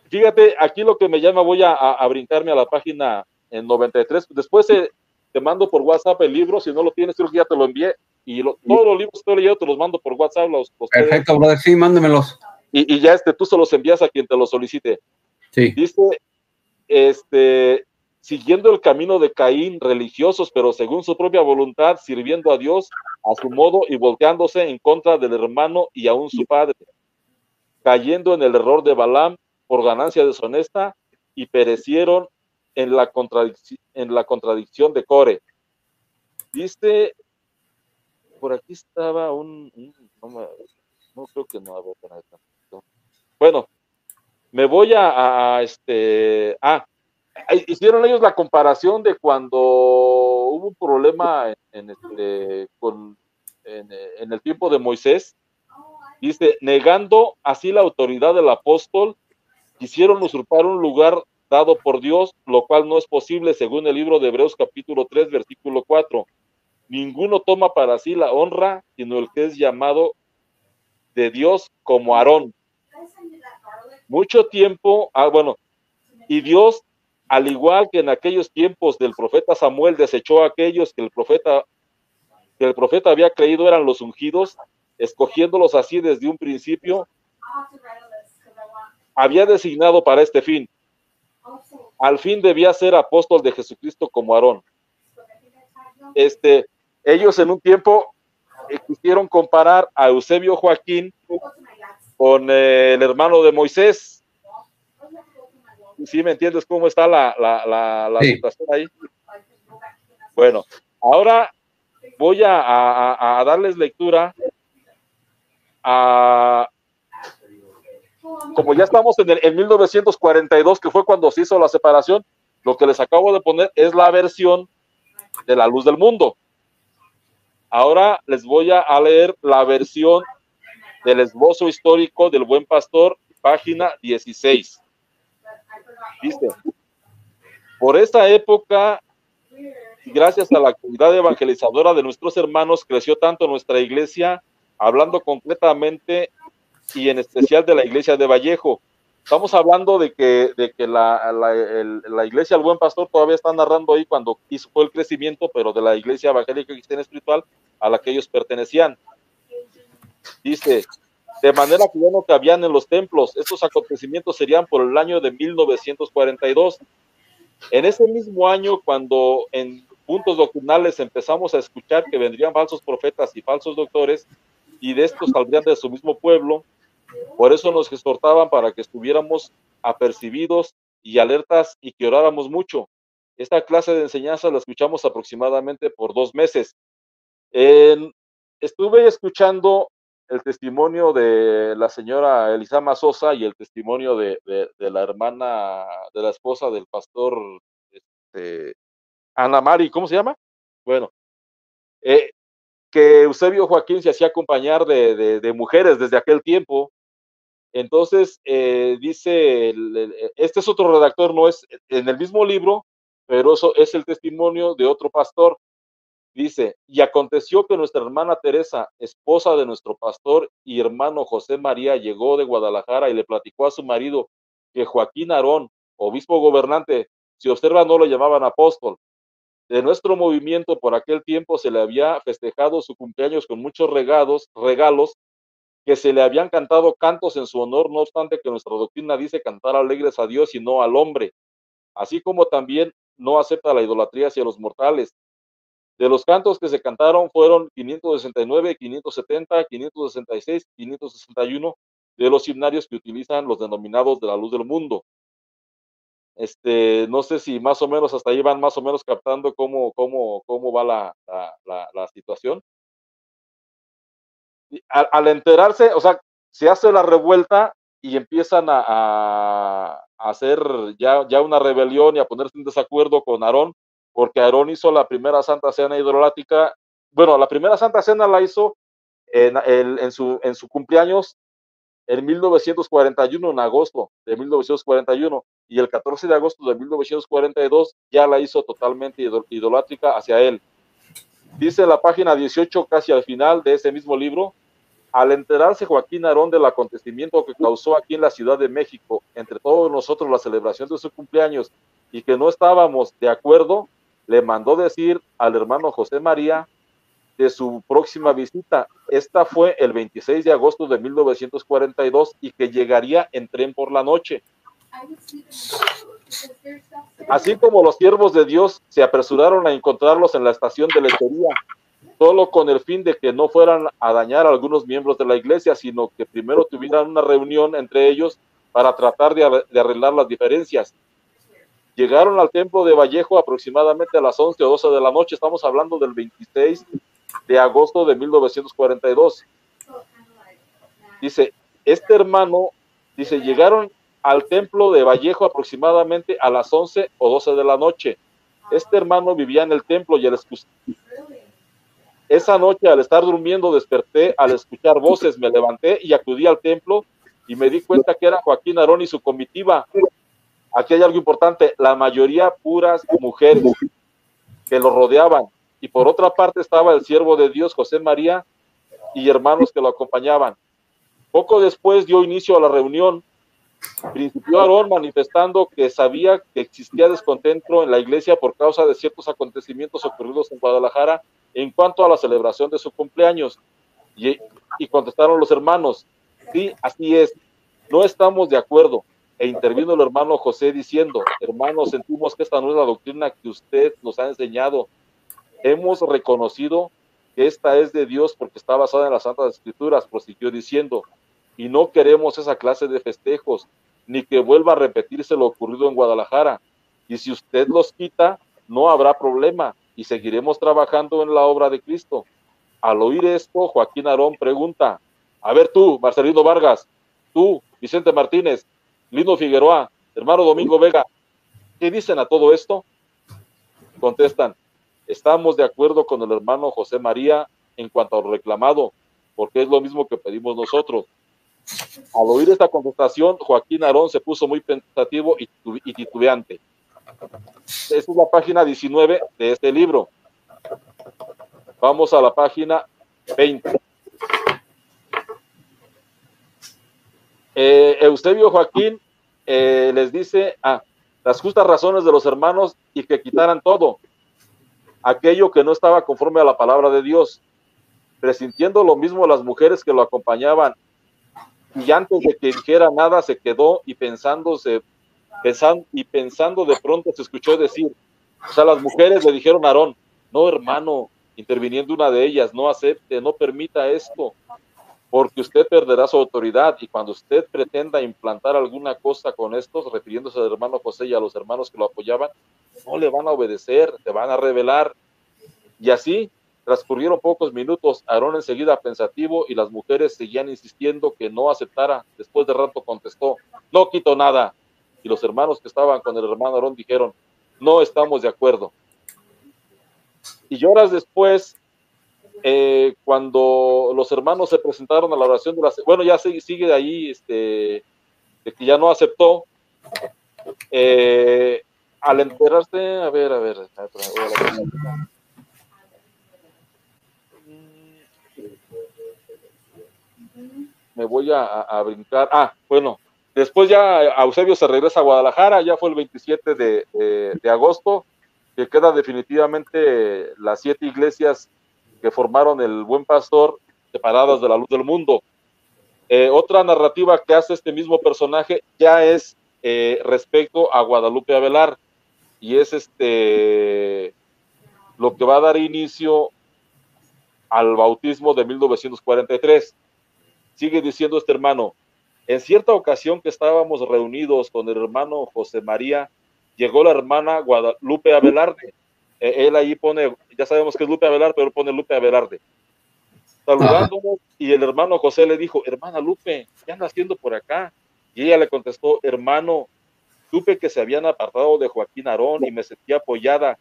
fíjate, aquí lo que me llama, voy a brincarme a la página en 93, después te mando por WhatsApp el libro, si no lo tienes, creo que ya te lo envié, y todos los libros que he leído te los mando por WhatsApp. Perfecto, brother, sí, mándemelos. Y ya tú se los envías a quien te los solicite. Sí. Dice, siguiendo el camino de Caín, religiosos, pero según su propia voluntad, sirviendo a Dios a su modo y volteándose en contra del hermano y aún su padre, cayendo en el error de Balaam por ganancia deshonesta y perecieron en la contradicción de Core. Dice, por aquí estaba no creo que no, a ver, bueno, me voy hicieron ellos la comparación de cuando hubo un problema en el tiempo de Moisés. Dice, negando así la autoridad del apóstol, quisieron usurpar un lugar dado por Dios, lo cual no es posible según el libro de Hebreos capítulo 3, versículo 4. Ninguno toma para sí la honra, sino el que es llamado de Dios, como Aarón. Mucho tiempo, y Dios, al igual que en aquellos tiempos del profeta Samuel, desechó a aquellos que el profeta había creído eran los ungidos, escogiéndolos así desde un principio, había designado para este fin. Al fin debía ser apóstol de Jesucristo como Aarón. Ellos en un tiempo quisieron comparar a Eusebio Joaquín con el hermano de Moisés. ¿Sí me entiendes cómo está la situación ahí? Bueno, ahora voy a darles lectura como ya estamos en 1942, que fue cuando se hizo la separación. Lo que les acabo de poner es la versión de La Luz del Mundo. Ahora les voy a leer la versión del esbozo histórico del Buen Pastor, página 16. Dice, por esta época, gracias a la actividad evangelizadora de nuestros hermanos, creció tanto nuestra iglesia, hablando concretamente y en especial de la iglesia de Vallejo. Estamos hablando de que la iglesia del Buen Pastor todavía está narrando ahí cuando fue el crecimiento, pero de la iglesia evangélica cristiana espiritual a la que ellos pertenecían. Dice, de manera que ya no cabían en los templos. Estos acontecimientos serían por el año de 1942. En ese mismo año, cuando en puntos doctrinales empezamos a escuchar que vendrían falsos profetas y falsos doctores, y de estos saldrían de su mismo pueblo, por eso nos exhortaban para que estuviéramos apercibidos y alertas y que oráramos mucho. Esta clase de enseñanza la escuchamos aproximadamente por 2 meses. Estuve escuchando el testimonio de la señora Elisama Sosa y el testimonio de la hermana, de la esposa del pastor Ana Mari, ¿cómo se llama? Bueno, que Eusebio Joaquín se hacía acompañar de mujeres desde aquel tiempo. Entonces, dice, este es otro redactor, no es en el mismo libro, pero eso es el testimonio de otro pastor. Dice, y aconteció que nuestra hermana Teresa, esposa de nuestro pastor y hermano José María, llegó de Guadalajara y le platicó a su marido que Joaquín Aarón, obispo gobernante, si observa no lo llamaban apóstol, de nuestro movimiento por aquel tiempo se le había festejado su cumpleaños con muchos regalos que se le habían cantado cantos en su honor, no obstante que nuestra doctrina dice cantar alegres a Dios y no al hombre, así como también no acepta la idolatría hacia los mortales. De los cantos que se cantaron fueron 569, 570, 566, 561 de los himnarios que utilizan los denominados de la luz del mundo. No sé si más o menos hasta ahí van más o menos captando cómo va la situación. Al enterarse, o sea, se hace la revuelta y empiezan a hacer ya una rebelión y a ponerse en desacuerdo con Aarón, porque Aarón hizo la primera Santa Cena hidrolática. Bueno, la primera Santa Cena la hizo en su cumpleaños en 1941, en agosto de 1941, y el 14 de agosto de 1942 ya la hizo totalmente idolátrica hacia él. Dice la página 18, casi al final de ese mismo libro, al enterarse Joaquín Aarón del acontecimiento que causó aquí en la Ciudad de México, entre todos nosotros la celebración de su cumpleaños, y que no estábamos de acuerdo, le mandó decir al hermano José María de su próxima visita. Esta fue el 26 de agosto de 1942 y que llegaría en tren por la noche. Así como los siervos de Dios se apresuraron a encontrarlos en la estación de lechería, solo con el fin de que no fueran a dañar a algunos miembros de la iglesia, sino que primero tuvieran una reunión entre ellos para tratar de arreglar las diferencias. Llegaron al templo de Vallejo aproximadamente a las 11 o 12 de la noche, estamos hablando del 26 de agosto de 1942. Dice, este hermano, dice, llegaron al templo de Vallejo aproximadamente a las 11 o 12 de la noche. Este hermano vivía en el templo y esa noche al estar durmiendo desperté, al escuchar voces me levanté y acudí al templo y me di cuenta que era Joaquín Aarón y su comitiva. Aquí hay algo importante, la mayoría puras mujeres que lo rodeaban. Y por otra parte estaba el siervo de Dios, José María, y hermanos que lo acompañaban. Poco después dio inicio a la reunión. Principió Aarón manifestando que sabía que existía descontento en la iglesia por causa de ciertos acontecimientos ocurridos en Guadalajara en cuanto a la celebración de su cumpleaños. Y contestaron los hermanos, sí, así es, no estamos de acuerdo. E intervino el hermano José diciendo, hermanos, sentimos que esta no es la doctrina que usted nos ha enseñado. Hemos reconocido que esta es de Dios porque está basada en las Santas Escrituras, prosiguió diciendo, y no queremos esa clase de festejos, ni que vuelva a repetirse lo ocurrido en Guadalajara. Y si usted los quita, no habrá problema, y seguiremos trabajando en la obra de Cristo. Al oír esto, Joaquín Aarón pregunta, a ver tú, Marcelino Vargas, tú, Vicente Martínez, Lino Figueroa, hermano Domingo Vega, ¿qué dicen a todo esto? Contestan, estamos de acuerdo con el hermano José María en cuanto a lo reclamado, porque es lo mismo que pedimos nosotros. Al oír esta contestación, Joaquín Aarón se puso muy pensativo y titubeante. Esta es la página 19 de este libro. Vamos a la página 20. Eusebio Joaquín les dice las justas razones de los hermanos y que quitaran todo aquello que no estaba conforme a la palabra de Dios, presintiendo lo mismo las mujeres que lo acompañaban, y antes de que dijera nada se quedó y pensando de pronto se escuchó decir, o sea, las mujeres le dijeron a Aarón, no hermano, interviniendo una de ellas, no acepte, no permita esto, porque usted perderá su autoridad, y cuando usted pretenda implantar alguna cosa con estos, refiriéndose al hermano José y a los hermanos que lo apoyaban, no le van a obedecer, se van a rebelar. Y así Transcurrieron pocos minutos, Aarón enseguida pensativo y las mujeres seguían insistiendo que no aceptara. Después de rato contestó, no quito nada. Y los hermanos que estaban con el hermano Aarón dijeron, no estamos de acuerdo. Y horas después, cuando los hermanos se presentaron a la oración de la... Bueno, ya sigue ahí, de que ya no aceptó, al enterarse, a ver, me voy a brincar. Bueno, después ya Eusebio se regresa a Guadalajara, ya fue el 27 de agosto, que queda definitivamente las 7 iglesias que formaron el Buen Pastor separadas de la luz del mundo. Otra narrativa que hace este mismo personaje ya es respecto a Guadalupe Avelar, y es lo que va a dar inicio al bautismo de 1943. Sigue diciendo este hermano, en cierta ocasión que estábamos reunidos con el hermano José María, llegó la hermana Guadalupe Avelarde. Él ahí pone, ya sabemos que es Lupe Avelar, pero pone Lupe Avelarde. Saludándonos, y el hermano José le dijo, hermana Lupe, ¿qué anda haciendo por acá? Y ella le contestó, hermano, supe que se habían apartado de Joaquín Aarón y me sentí apoyada,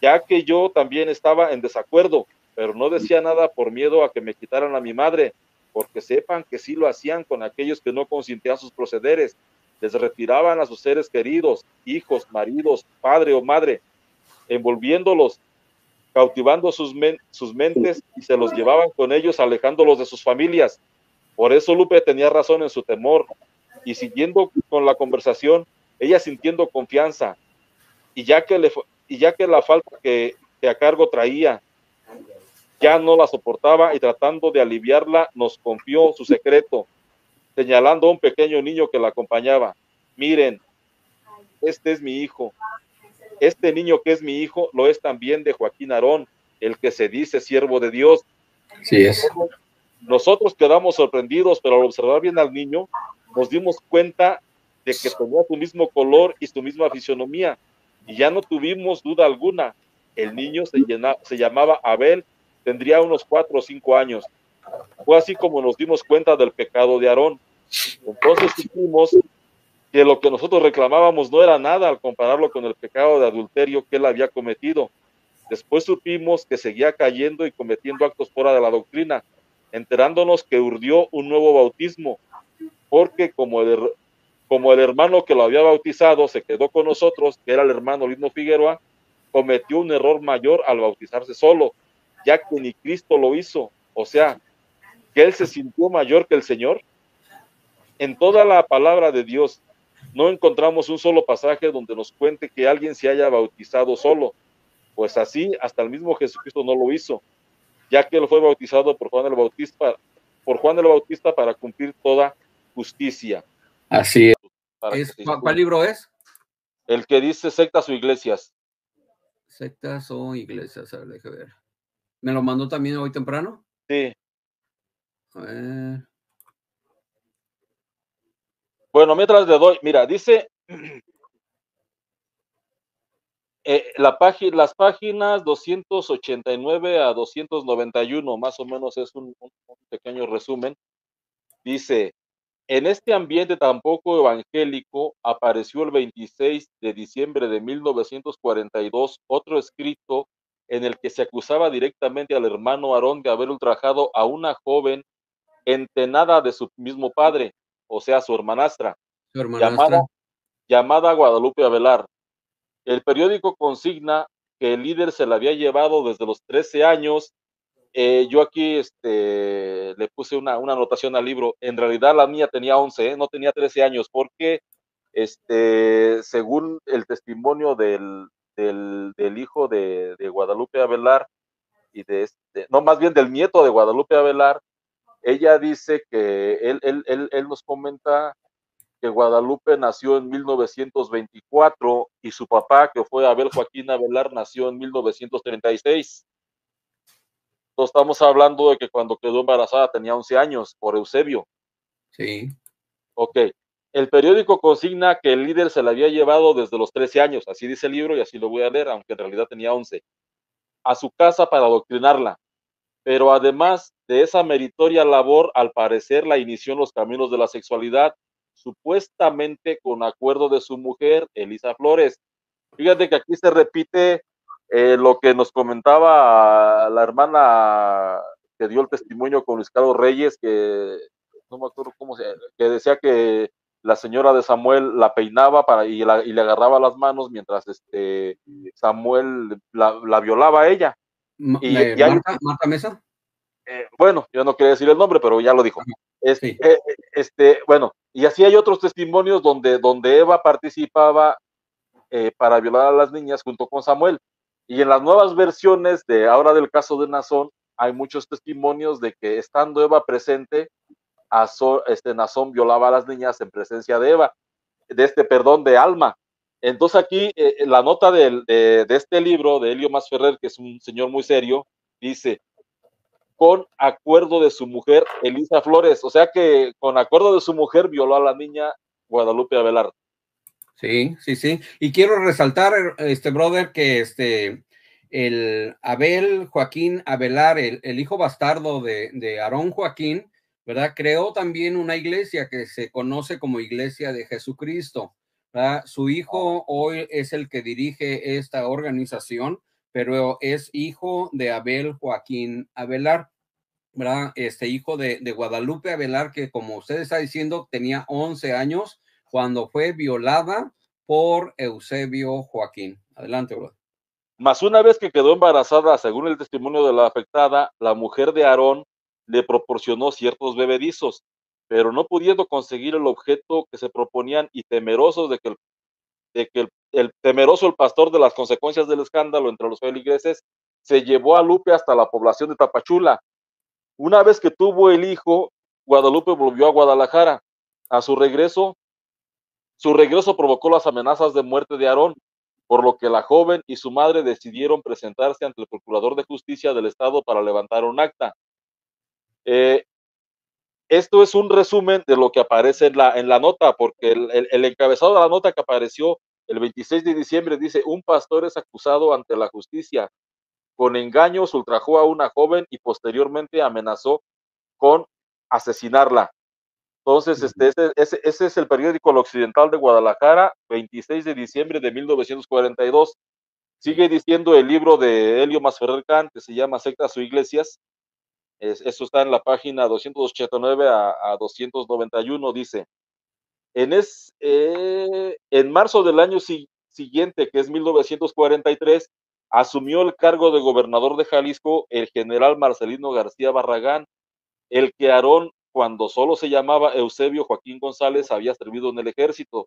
ya que yo también estaba en desacuerdo, pero no decía nada por miedo a que me quitaran a mi madre, porque sepan que sí lo hacían con aquellos que no consentían sus procederes, les retiraban a sus seres queridos, hijos, maridos, padre o madre, envolviéndolos, cautivando sus mentes y se los llevaban con ellos, alejándolos de sus familias. Por eso Lupe tenía razón en su temor, y siguiendo con la conversación, ella sintiendo confianza, y ya que la falta que a cargo traía, ya no la soportaba, y tratando de aliviarla, nos confió su secreto, señalando a un pequeño niño que la acompañaba. Miren, este es mi hijo. Este niño que es mi hijo lo es también de Joaquín Aarón, el que se dice siervo de Dios. Sí es. Nosotros quedamos sorprendidos, pero al observar bien al niño, nos dimos cuenta de que tenía su mismo color y su misma fisonomía, y ya no tuvimos duda alguna. El niño se llamaba Abel, tendría unos 4 o 5 años. Fue así como nos dimos cuenta del pecado de Aarón. Entonces supimos que lo que nosotros reclamábamos no era nada al compararlo con el pecado de adulterio que él había cometido. Después supimos que seguía cayendo y cometiendo actos fuera de la doctrina, enterándonos que urdió un nuevo bautismo, porque como el hermano que lo había bautizado se quedó con nosotros, que era el hermano Lino Figueroa, cometió un error mayor al bautizarse solo, ya que ni Cristo lo hizo, o sea, que él se sintió mayor que el Señor. En toda la palabra de Dios no encontramos un solo pasaje donde nos cuente que alguien se haya bautizado solo, pues así hasta el mismo Jesucristo no lo hizo, ya que él fue bautizado por Juan el Bautista para cumplir toda justicia. Así es. ¿Cuál libro es? El que dice sectas o iglesias. Sectas o iglesias, a ver, déjame ver. ¿Me lo mandó también hoy temprano? Sí. A ver. Bueno, mientras le doy, mira, dice las páginas 289 a 291, más o menos es un pequeño resumen. Dice, en este ambiente tan poco evangélico apareció el 26 de diciembre de 1942 otro escrito en el que se acusaba directamente al hermano Aarón de haber ultrajado a una joven entenada de su mismo padre, o sea, su hermanastra, llamada Guadalupe Avelar. El periódico consigna que el líder se la había llevado desde los 13 años. Yo aquí le puse una anotación al libro. En realidad la mía tenía 11, no tenía 13 años, porque según el testimonio del hijo de Guadalupe Avelar, y no, más bien del nieto de Guadalupe Avelar, ella dice que él nos comenta que Guadalupe nació en 1924 y su papá, que fue Abel Joaquín Avelar, nació en 1936. Entonces estamos hablando de que cuando quedó embarazada tenía 11 años por Eusebio. Sí. Ok. El periódico consigna que el líder se la había llevado desde los 13 años, así dice el libro y así lo voy a leer, aunque en realidad tenía 11. a su casa para adoctrinarla, pero además de esa meritoria labor, al parecer la inició en los caminos de la sexualidad, supuestamente con acuerdo de su mujer, Elisa Flores. Fíjate que aquí se repite lo que nos comentaba la hermana que dio el testimonio con Luis Carlos Reyes, que no me acuerdo cómo se, que decía que la señora de Samuel la peinaba y le agarraba las manos mientras Samuel la violaba a ella. Y hay, Marta Mesa. bueno, yo no quería decir el nombre, pero ya lo dijo. Sí. Bueno, y así hay otros testimonios donde Eva participaba para violar a las niñas junto con Samuel. Y en las nuevas versiones de ahora del caso de Nazón, hay muchos testimonios de que estando Eva presente, Nazón violaba a las niñas en presencia de Eva, de Alma. Entonces aquí la nota de este libro de Helio Masferrer, que es un señor muy serio, dice, con acuerdo de su mujer, Elisa Flores. O sea que con acuerdo de su mujer violó a la niña Guadalupe Avelar. Sí, sí, sí. Y quiero resaltar, brother, que el Abel Joaquín Avelar, el hijo bastardo de Aarón Joaquín, ¿verdad? Creó también una iglesia que se conoce como Iglesia de Jesucristo, ¿verdad? Su hijo hoy es el que dirige esta organización, pero es hijo de Abel Joaquín Avelar, ¿verdad? Hijo de Guadalupe Avelar, que como usted está diciendo, tenía 11 años cuando fue violada por Eusebio Joaquín. Adelante, bro. Mas una vez que quedó embarazada, según el testimonio de la afectada, la mujer de Aarón le proporcionó ciertos bebedizos, pero no pudiendo conseguir el objeto que se proponían y temerosos de que el pastor de las consecuencias del escándalo entre los feligreses, se llevó a Lupe hasta la población de Tapachula. Una vez que tuvo el hijo, Guadalupe volvió a Guadalajara. A su regreso provocó las amenazas de muerte de Aarón, por lo que la joven y su madre decidieron presentarse ante el Procurador de Justicia del Estado para levantar un acta. Esto es un resumen de lo que aparece en la nota, porque el encabezado de la nota que apareció el 26 de diciembre dice: un pastor es acusado ante la justicia. Con engaños ultrajó a una joven y posteriormente amenazó con asesinarla. Entonces, ese es el periódico El Occidental de Guadalajara, 26 de diciembre de 1942. Sigue diciendo el libro de Helio Masferrer Khan, que se llama Sectas o Iglesias. Eso está en la página 289 a 291. Dice: en marzo del año siguiente, que es 1943, asumió el cargo de gobernador de Jalisco el general Marcelino García Barragán, el que Aarón, cuando solo se llamaba Eusebio Joaquín González, había servido en el ejército,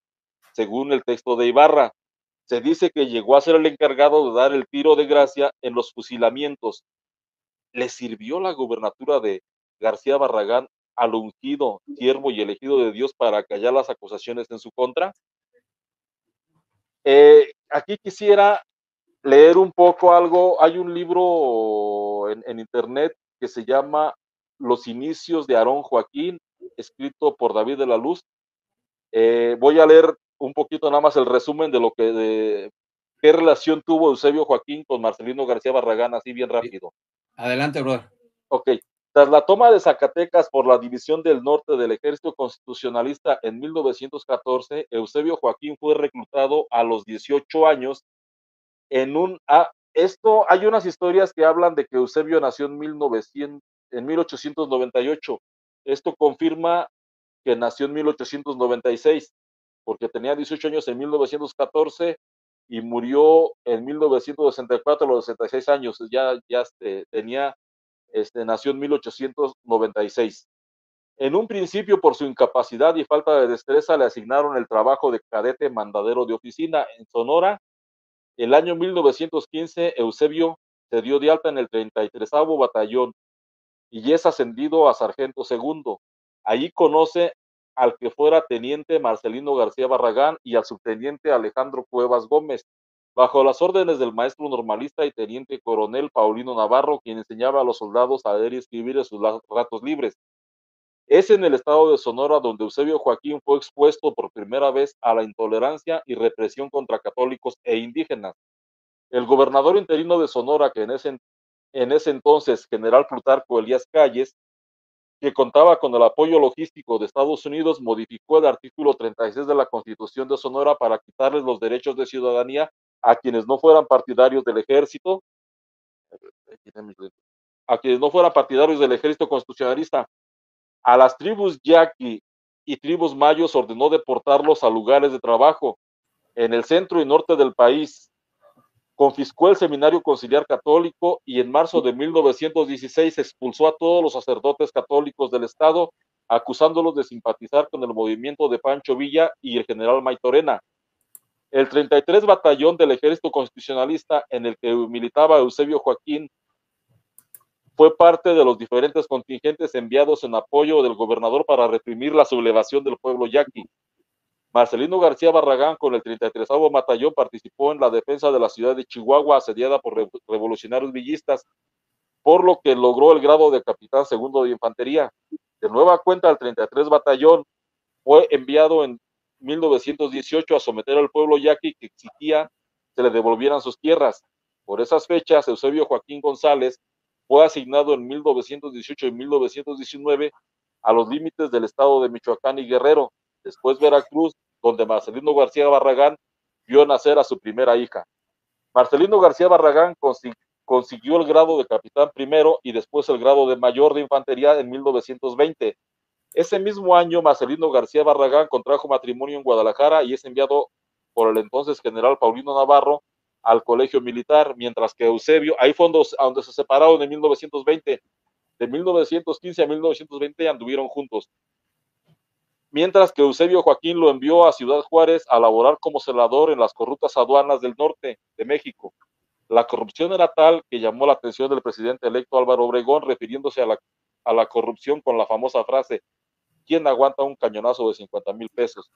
según el texto de Ibarra. Se dice que llegó a ser el encargado de dar el tiro de gracia en los fusilamientos. ¿Le sirvió la gubernatura de García Barragán al ungido, siervo y elegido de Dios para callar las acusaciones en su contra? Aquí quisiera leer un poco algo. Hay un libro en internet que se llama Los inicios de Aarón Joaquín, escrito por David de la Luz. Voy a leer un poquito nada más el resumen de qué relación tuvo Eusebio Joaquín con Marcelino García Barragán, así bien rápido. Adelante, brother. Ok. Tras la toma de Zacatecas por la División del Norte del Ejército Constitucionalista en 1914, Eusebio Joaquín fue reclutado a los 18 años hay unas historias que hablan de que Eusebio nació en 1898. Esto confirma que nació en 1896, porque tenía 18 años en 1914 y murió en 1964 a los 66 años. Nació en 1896. En un principio, por su incapacidad y falta de destreza, le asignaron el trabajo de cadete mandadero de oficina en Sonora. El año 1915, Eusebio se dio de alta en el 33º Batallón y es ascendido a sargento segundo. Allí conoce al que fuera teniente Marcelino García Barragán y al subteniente Alejandro Cuevas Gómez, bajo las órdenes del maestro normalista y teniente coronel Paulino Navarro, quien enseñaba a los soldados a leer y escribir en sus ratos libres. Es en el estado de Sonora donde Eusebio Joaquín fue expuesto por primera vez a la intolerancia y represión contra católicos e indígenas. El gobernador interino de Sonora, que en ese entonces, general Plutarco Elías Calles, que contaba con el apoyo logístico de Estados Unidos, modificó el artículo 36 de la Constitución de Sonora para quitarles los derechos de ciudadanía a quienes no fueran partidarios del ejército, constitucionalista. A las tribus yaqui y tribus mayos ordenó deportarlos a lugares de trabajo en el centro y norte del país. Confiscó el Seminario Conciliar Católico y en marzo de 1916 expulsó a todos los sacerdotes católicos del estado, acusándolos de simpatizar con el movimiento de Pancho Villa y el general Maytorena. El 33 Batallón del Ejército Constitucionalista, en el que militaba Eusebio Joaquín, fue parte de los diferentes contingentes enviados en apoyo del gobernador para reprimir la sublevación del pueblo yaqui. Marcelino García Barragán, con el 33º Batallón, participó en la defensa de la ciudad de Chihuahua, asediada por revolucionarios villistas, por lo que logró el grado de capitán segundo de infantería. De nueva cuenta, el 33 Batallón fue enviado en 1918 a someter al pueblo yaqui, que exigía se le devolvieran sus tierras. Por esas fechas, Eusebio Joaquín González fue asignado en 1918 y 1919 a los límites del estado de Michoacán y Guerrero, después Veracruz, donde Marcelino García Barragán vio nacer a su primera hija. Marcelino García Barragán consiguió el grado de capitán primero y después el grado de mayor de infantería en 1920. Ese mismo año, Marcelino García Barragán contrajo matrimonio en Guadalajara y es enviado por el entonces general Paulino Navarro al colegio militar, mientras que Eusebio, ahí fue donde se separaron en 1920, de 1915 a 1920 anduvieron juntos, mientras que Eusebio Joaquín lo envió a Ciudad Juárez a laborar como celador en las corruptas aduanas del norte de México. La corrupción era tal que llamó la atención del presidente electo Álvaro Obregón, refiriéndose a la corrupción con la famosa frase: ¿quién aguanta un cañonazo de 50,000 pesos?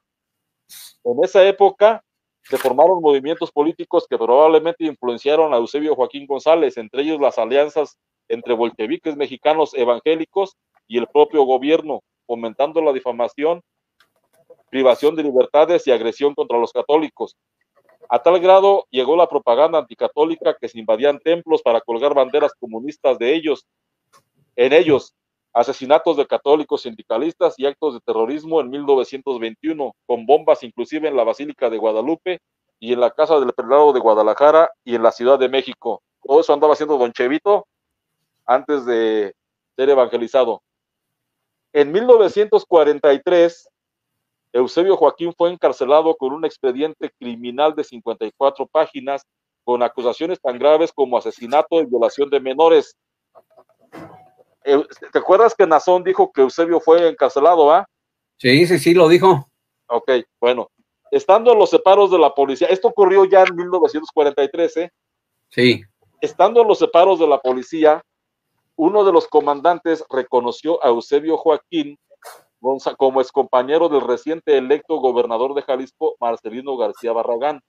En esa época se formaron movimientos políticos que probablemente influenciaron a Eusebio Joaquín González, entre ellos las alianzas entre bolcheviques mexicanos evangélicos y el propio gobierno, fomentando la difamación, privación de libertades y agresión contra los católicos. A tal grado llegó la propaganda anticatólica que se invadían templos para colgar banderas comunistas en ellos, asesinatos de católicos sindicalistas y actos de terrorismo en 1921, con bombas inclusive en la Basílica de Guadalupe y en la Casa del Prelado de Guadalajara y en la Ciudad de México. Todo eso andaba haciendo don Chevito antes de ser evangelizado. En 1943, Eusebio Joaquín fue encarcelado con un expediente criminal de 54 páginas con acusaciones tan graves como asesinato y violación de menores. ¿Te acuerdas que Nazón dijo que Eusebio fue encarcelado, va? Sí, lo dijo. Ok, bueno. Estando en los separos de la policía, esto ocurrió ya en 1943, ¿eh? Sí. Estando en los separos de la policía, uno de los comandantes reconoció a Eusebio Joaquín como excompañero del reciente electo gobernador de Jalisco, Marcelino García Barragán.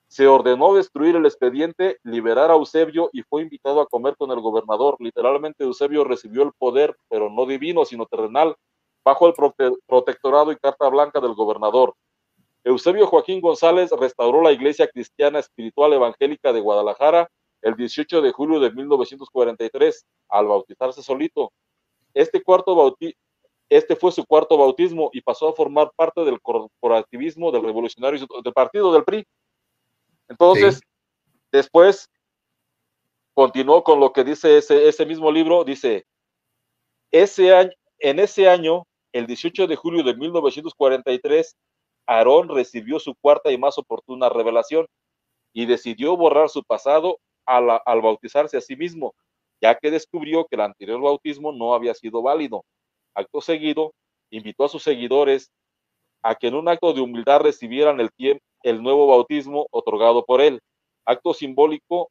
Se ordenó destruir el expediente, liberar a Eusebio y fue invitado a comer con el gobernador. Literalmente Eusebio recibió el poder, pero no divino, sino terrenal, bajo el protectorado y carta blanca del gobernador. Eusebio Joaquín González restauró la Iglesia Cristiana Espiritual Evangélica de Guadalajara el 18 de julio de 1943, al bautizarse solito. Este fue su cuarto bautismo y pasó a formar parte del corporativismo del revolucionario del partido del PRI. Entonces, después continuó con lo que dice ese mismo libro, dice, en ese año, el 18 de julio de 1943, Aarón recibió su cuarta y más oportuna revelación y decidió borrar su pasado al bautizarse a sí mismo, ya que descubrió que el anterior bautismo no había sido válido. Acto seguido, invitó a sus seguidores a que en un acto de humildad recibieran el nuevo bautismo otorgado por él, acto simbólico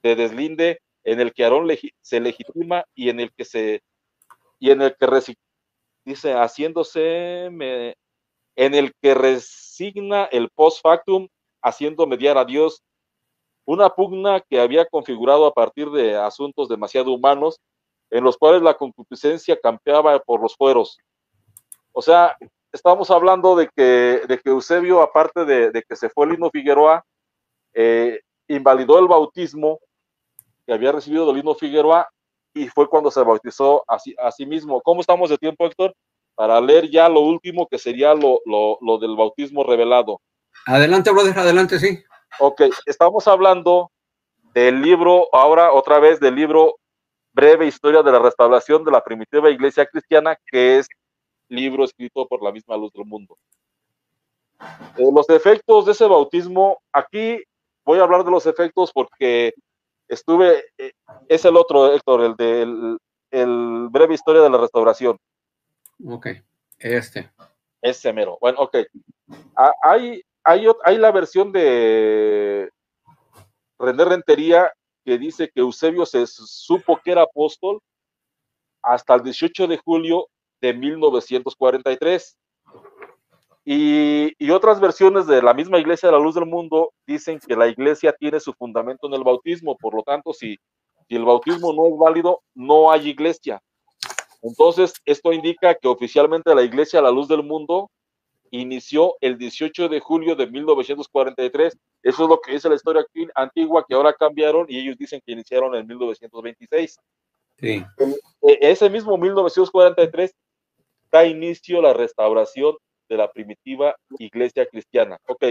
de deslinde en el que Aarón se legitima y en el que dice, en el que resigna el post factum, haciendo mediar a Dios una pugna que había configurado a partir de asuntos demasiado humanos, en los cuales la concupiscencia campeaba por los fueros. O sea, estamos hablando de que Eusebio, aparte de que se fue Lino Figueroa, invalidó el bautismo que había recibido Dolino Figueroa y fue cuando se bautizó a sí mismo. ¿Cómo estamos de tiempo, Héctor? Para leer ya lo último, que sería lo del bautismo revelado. Adelante, brother, adelante, sí. Ok, estamos hablando del libro, ahora otra vez del libro Breve Historia de la Restauración de la Primitiva Iglesia Cristiana, que es libro escrito por la misma Luz del Mundo. Los efectos de ese bautismo, aquí voy a hablar de los efectos porque es el otro, Héctor, el de el Breve Historia de la Restauración. Ok, Ese mero. Bueno, ok. Hay la versión de René Rentería que dice que Eusebio se supo que era apóstol hasta el 18 de julio de 1943. Y otras versiones de la misma Iglesia de la Luz del Mundo dicen que la Iglesia tiene su fundamento en el bautismo, por lo tanto, si el bautismo no es válido, no hay Iglesia. Entonces, esto indica que oficialmente la Iglesia de la Luz del Mundo inició el 18 de julio de 1943. Eso es lo que dice la historia antigua, que ahora cambiaron y ellos dicen que iniciaron en 1926. Sí. Ese mismo 1943 da inicio a la restauración de la primitiva iglesia cristiana. Ok,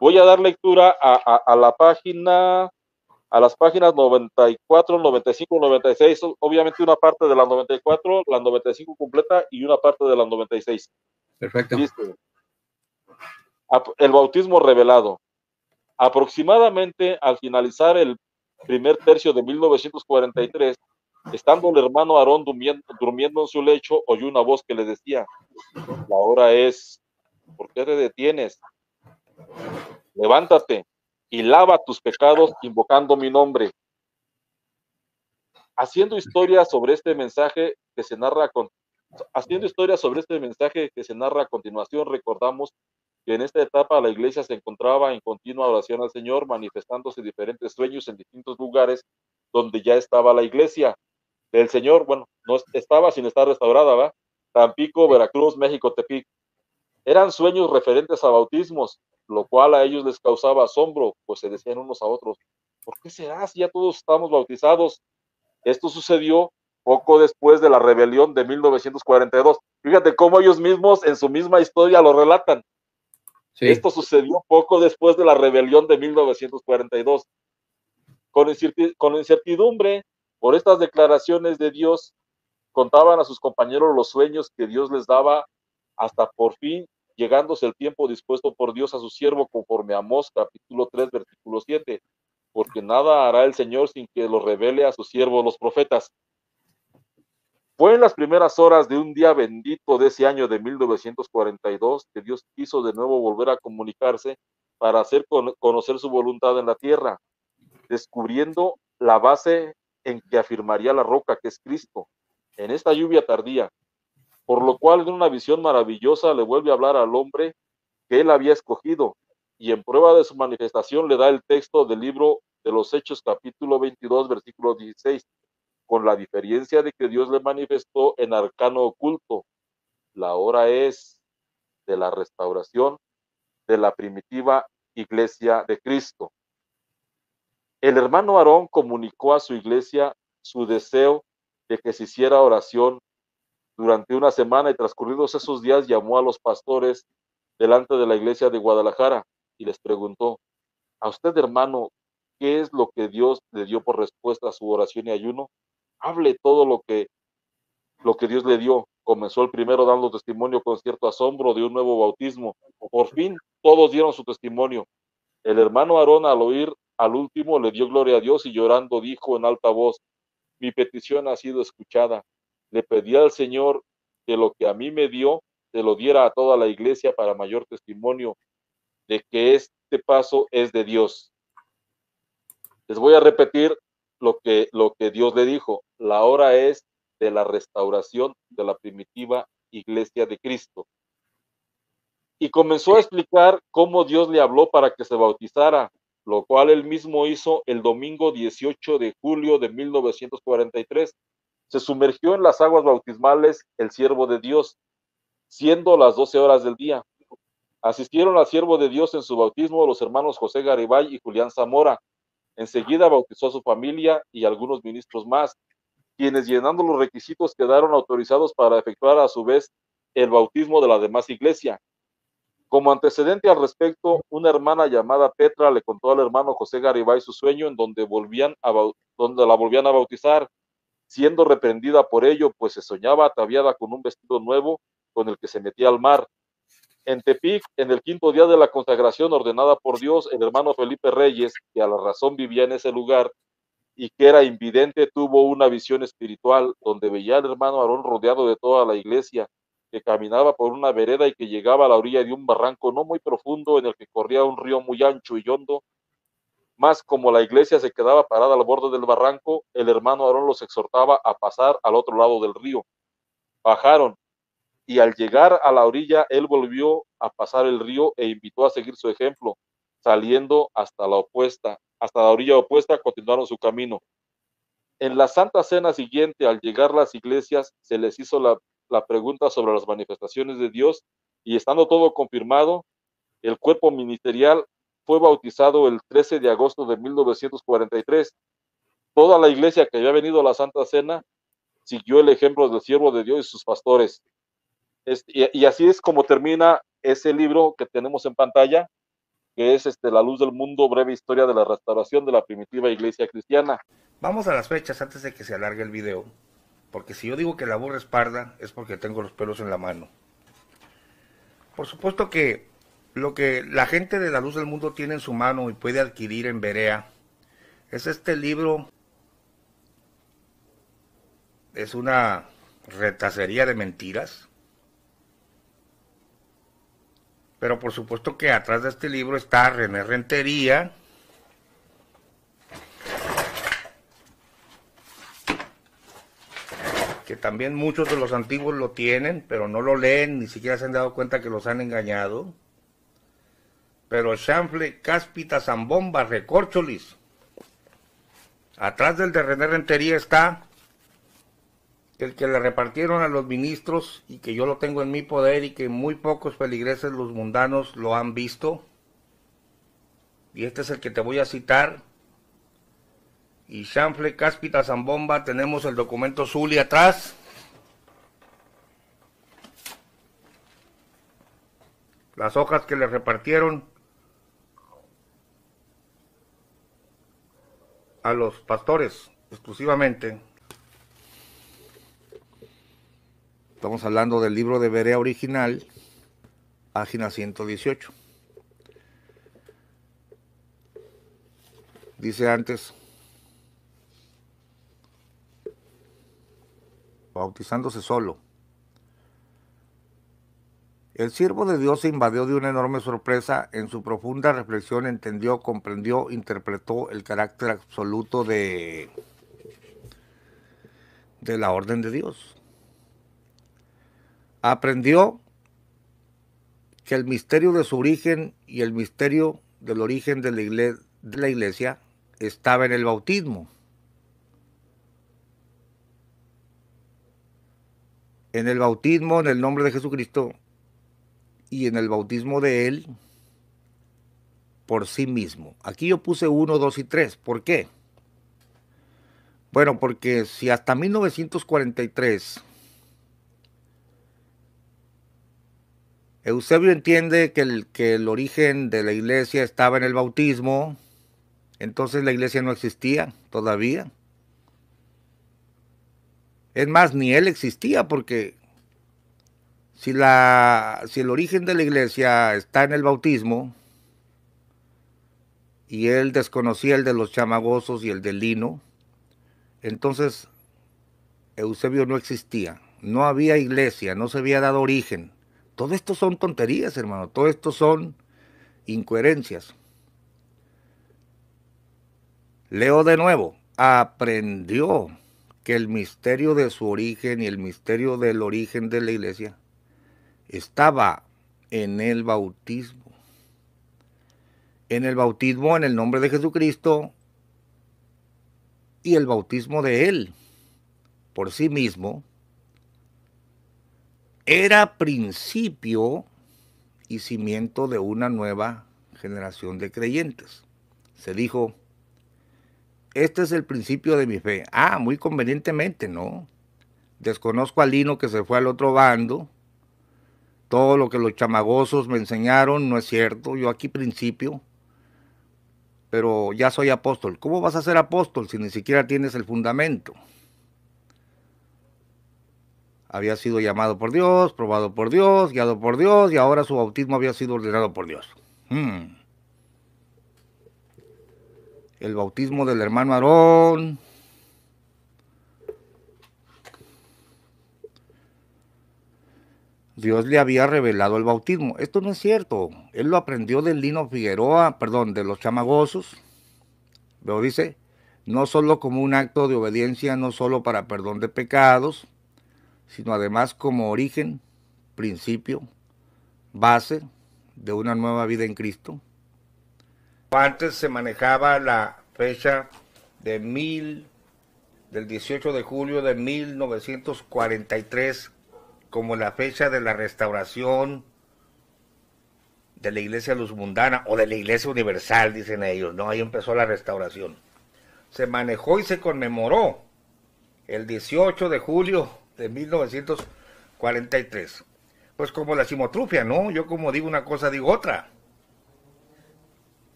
voy a dar lectura a la página, a las páginas 94, 95, 96, obviamente una parte de la 94, la 95 completa y una parte de la 96. Perfecto. Dice, el bautismo revelado. Aproximadamente al finalizar el primer tercio de 1943, estando el hermano Aarón durmiendo en su lecho, oyó una voz que le decía, la hora es, ¿por qué te detienes? Levántate y lava tus pecados invocando mi nombre. Haciendo historia sobre este mensaje que se narra a continuación, recordamos que en esta etapa la iglesia se encontraba en continua oración al Señor, manifestándose diferentes sueños en distintos lugares donde ya estaba la iglesia del Señor. Bueno, no estaba sin estar restaurada, ¿va? Tampico, Veracruz, México, Tepic. Eran sueños referentes a bautismos, lo cual a ellos les causaba asombro, pues se decían unos a otros, ¿por qué será si ya todos estamos bautizados? Esto sucedió poco después de la rebelión de 1942. Fíjate cómo ellos mismos en su misma historia lo relatan. Sí. Esto sucedió poco después de la rebelión de 1942. Con incertidumbre por estas declaraciones de Dios, contaban a sus compañeros los sueños que Dios les daba hasta por fin llegándose el tiempo dispuesto por Dios a su siervo conforme a Amós capítulo 3 versículo 7, porque nada hará el Señor sin que lo revele a sus siervos los profetas. Fue en las primeras horas de un día bendito de ese año de 1942 que Dios quiso de nuevo volver a comunicarse para hacer conocer su voluntad en la tierra, descubriendo la base en que afirmaría la roca que es Cristo, en esta lluvia tardía, por lo cual en una visión maravillosa le vuelve a hablar al hombre que él había escogido, y en prueba de su manifestación le da el texto del libro de los Hechos capítulo 22 versículo 16, con la diferencia de que Dios le manifestó en arcano oculto. La hora es de la restauración de la primitiva iglesia de Cristo. El hermano Aarón comunicó a su iglesia su deseo de que se hiciera oración durante una semana, y transcurridos esos días llamó a los pastores delante de la iglesia de Guadalajara y les preguntó, a usted hermano, ¿qué es lo que Dios le dio por respuesta a su oración y ayuno? Hable todo lo que Dios le dio. Comenzó el primero dando testimonio con cierto asombro de un nuevo bautismo. Por fin todos dieron su testimonio. El hermano Aarón, al oír al último, le dio gloria a Dios y llorando dijo en alta voz, mi petición ha sido escuchada. Le pedí al Señor que lo que a mí me dio, se lo diera a toda la iglesia para mayor testimonio de que este paso es de Dios. Les voy a repetir lo que Dios le dijo. La hora es de la restauración de la primitiva iglesia de Cristo. Y comenzó a explicar cómo Dios le habló para que se bautizara, lo cual él mismo hizo el domingo 18 de julio de 1943. Se sumergió en las aguas bautismales el siervo de Dios, siendo las 12 horas del día. Asistieron al siervo de Dios en su bautismo los hermanos José Garibay y Julián Zamora, Enseguida bautizó a su familia y algunos ministros más, quienes llenando los requisitos quedaron autorizados para efectuar a su vez el bautismo de la demás iglesia. Como antecedente al respecto, una hermana llamada Petra le contó al hermano José Garibay su sueño en donde donde la volvían a bautizar, siendo reprendida por ello, pues se soñaba ataviada con un vestido nuevo con el que se metía al mar. En Tepic, en el quinto día de la consagración ordenada por Dios, el hermano Felipe Reyes, que a la razón vivía en ese lugar y que era invidente, tuvo una visión espiritual donde veía al hermano Aarón rodeado de toda la iglesia, que caminaba por una vereda y que llegaba a la orilla de un barranco no muy profundo en el que corría un río muy ancho y hondo. Más como la iglesia se quedaba parada al borde del barranco, el hermano Aarón los exhortaba a pasar al otro lado del río. Bajaron, y al llegar a la orilla, él volvió a pasar el río e invitó a seguir su ejemplo. Saliendo hasta la orilla opuesta, continuaron su camino. En la Santa Cena siguiente, al llegar las iglesias, se les hizo la pregunta sobre las manifestaciones de Dios y estando todo confirmado, el cuerpo ministerial fue bautizado el 13 de agosto de 1943. Toda la iglesia que había venido a la Santa Cena siguió el ejemplo del siervo de Dios y sus pastores. Y así es como termina ese libro que tenemos en pantalla, que es La luz del mundo, breve historia de la restauración de la primitiva iglesia cristiana. Vamos a las fechas antes de que se alargue el video, porque si yo digo que la burra es parda, es porque tengo los pelos en la mano. Por supuesto que lo que la gente de la luz del mundo tiene en su mano y puede adquirir en Berea es este libro. Es una retacería de mentiras. Pero por supuesto que atrás de este libro está René Rentería, que también muchos de los antiguos lo tienen, pero no lo leen, ni siquiera se han dado cuenta que los han engañado. Pero Chanfle, Cáspita, Zambomba, Recórcholis. Atrás del de René Rentería está el que le repartieron a los ministros y que yo lo tengo en mi poder y que muy pocos feligreses los mundanos lo han visto. Y este es el que te voy a citar. Y Chanfle, Cáspita, Zambomba, tenemos el documento Zuli atrás. Las hojas que le repartieron a los pastores exclusivamente. Estamos hablando del libro de Berea original, página 118. Dice antes, bautizándose solo. El siervo de Dios se invadió de una enorme sorpresa. En su profunda reflexión entendió, comprendió, interpretó el carácter absoluto de la orden de Dios. Aprendió que el misterio de su origen y el misterio del origen de la iglesia estaba en el bautismo. En el bautismo, en el nombre de Jesucristo, y en el bautismo de Él por sí mismo. Aquí yo puse 1, 2 y 3. ¿Por qué? Bueno, porque si hasta 1943 Eusebio entiende que el origen de la iglesia estaba en el bautismo, entonces la iglesia no existía todavía. Es más, ni él existía, porque si el origen de la iglesia está en el bautismo y él desconocía el de los chamagosos y el del lino, entonces Eusebio no existía, no había iglesia, no se había dado origen. Todo esto son tonterías, hermano, todo esto son incoherencias. Leo de nuevo, aprendió que el misterio de su origen y el misterio del origen de la iglesia estaba en el bautismo. En el bautismo en el nombre de Jesucristo y el bautismo de Él por sí mismo era principio y cimiento de una nueva generación de creyentes. Se dijo, este es el principio de mi fe. Ah, muy convenientemente, ¿no? Desconozco a Lino que se fue al otro bando. Todo lo que los chamagosos me enseñaron no es cierto. Yo aquí principio, pero ya soy apóstol. ¿Cómo vas a ser apóstol si ni siquiera tienes el fundamento? Había sido llamado por Dios, probado por Dios, guiado por Dios, y ahora su bautismo había sido ordenado por Dios. El bautismo del hermano Aarón. Dios le había revelado el bautismo. Esto no es cierto. Él lo aprendió del Lino Figueroa, perdón, de los chamagosos. Pero dice, no solo como un acto de obediencia, no solo para perdón de pecados, sino además como origen, principio, base de una nueva vida en Cristo. Antes se manejaba la fecha del 18 de julio de 1943 como la fecha de la restauración de la Iglesia Luz Mundana o de la Iglesia Universal, dicen ellos, ¿no? Ahí empezó la restauración. Se manejó y se conmemoró el 18 de julio de 1943. Pues como la chimotrufia, ¿no? Yo como digo una cosa, digo otra.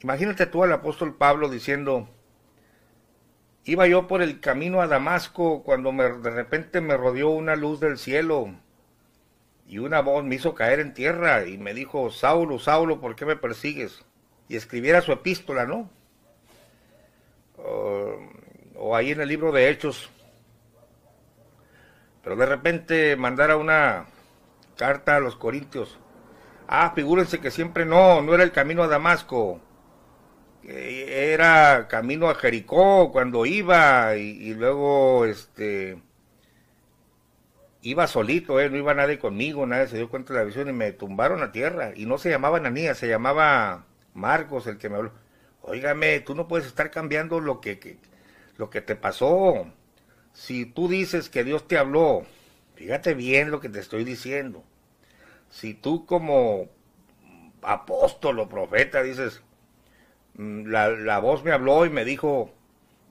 Imagínate tú al apóstol Pablo diciendo, iba yo por el camino a Damasco cuando de repente me rodeó una luz del cielo y una voz me hizo caer en tierra y me dijo, Saulo, Saulo, ¿por qué me persigues? Y escribiera su epístola, ¿no? O ahí en el libro de Hechos. Pero de repente mandara una carta a los Corintios. Ah, figúrense que siempre no era el camino a Damasco. Era camino a Jericó cuando iba y luego iba solito, no iba nadie conmigo, nadie se dio cuenta de la visión y me tumbaron a tierra. Y no se llamaba Ananías, se llamaba Marcos el que me habló. Óigame, tú no puedes estar cambiando lo que te pasó. Si tú dices que Dios te habló, fíjate bien lo que te estoy diciendo. Si tú como apóstol o profeta dices, la voz me habló y me dijo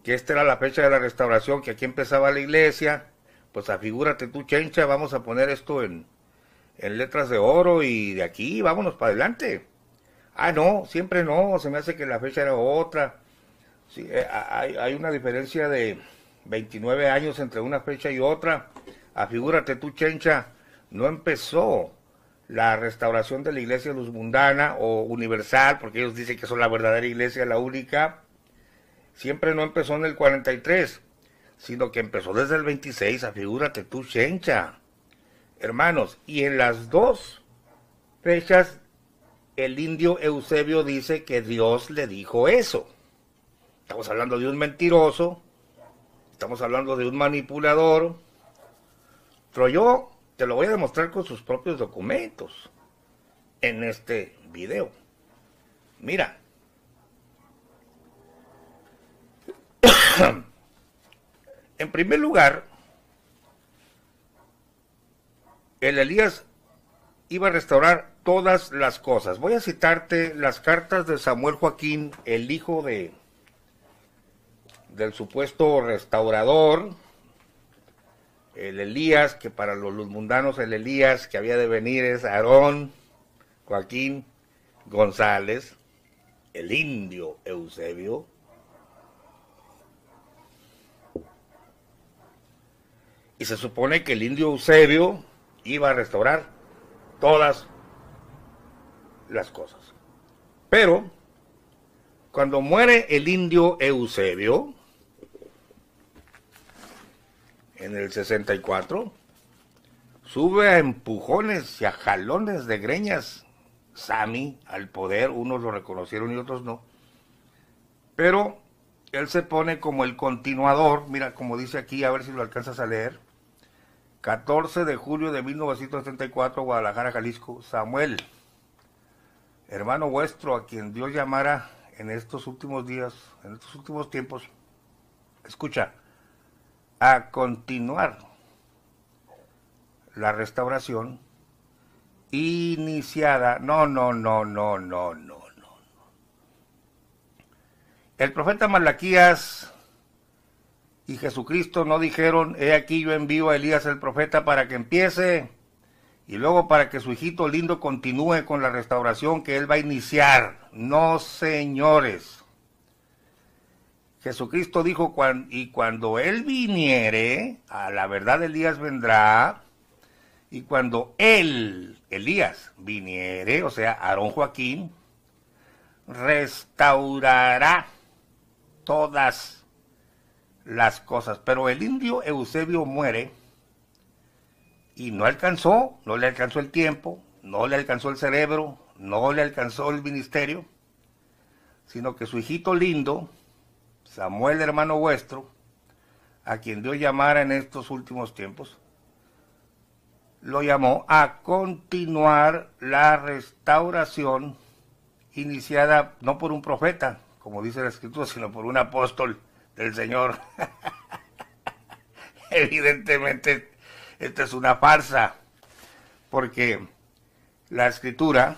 que esta era la fecha de la restauración, que aquí empezaba la iglesia, pues afigúrate tú, chencha, vamos a poner esto en letras de oro y de aquí vámonos para adelante. Ah, no, siempre no, se me hace que la fecha era otra. Sí, hay una diferencia de 29 años entre una fecha y otra. Afigúrate tú, chencha, no empezó la restauración de la iglesia Luz Mundana o Universal, porque ellos dicen que son la verdadera iglesia, la única. Siempre no empezó en el 43, sino que empezó desde el 26, afigúrate tú, chencha. Hermanos, y en las dos fechas, el indio Eusebio dice que Dios le dijo eso. Estamos hablando de un mentiroso, estamos hablando de un manipulador, pero yo te lo voy a demostrar con sus propios documentos en este video. Mira. En primer lugar, el Elías iba a restaurar todas las cosas. Voy a citarte las cartas de Samuel Joaquín, el hijo del supuesto restaurador, el Elías, que para los luzmundanos el Elías que había de venir es Aarón Joaquín González, el indio Eusebio. Y se supone que el indio Eusebio iba a restaurar todas las cosas. Pero, cuando muere el indio Eusebio, en el 64, sube a empujones y a jalones de greñas Sami al poder, unos lo reconocieron y otros no. Pero él se pone como el continuador, mira como dice aquí, a ver si lo alcanzas a leer. 14 de julio de 1974, Guadalajara, Jalisco. Samuel, hermano vuestro, a quien Dios llamara en estos últimos días, en estos últimos tiempos, escucha, a continuar la restauración iniciada. No. El profeta Malaquías y Jesucristo no dijeron, he aquí yo envío a Elías el profeta para que empiece y luego para que su hijito lindo continúe con la restauración que él va a iniciar. No, señores. Jesucristo dijo, y cuando él viniere, a la verdad Elías vendrá, y cuando él, Elías, viniere, o sea, Aarón Joaquín, restaurará todas las cosas. Pero el indio Eusebio muere y no le alcanzó el tiempo, no le alcanzó el cerebro, no le alcanzó el ministerio, sino que su hijito lindo, Samuel, hermano vuestro, a quien Dios llamara en estos últimos tiempos, lo llamó a continuar la restauración iniciada no por un profeta, como dice la Escritura, sino por un apóstol del Señor. Evidentemente, esta es una farsa, porque la Escritura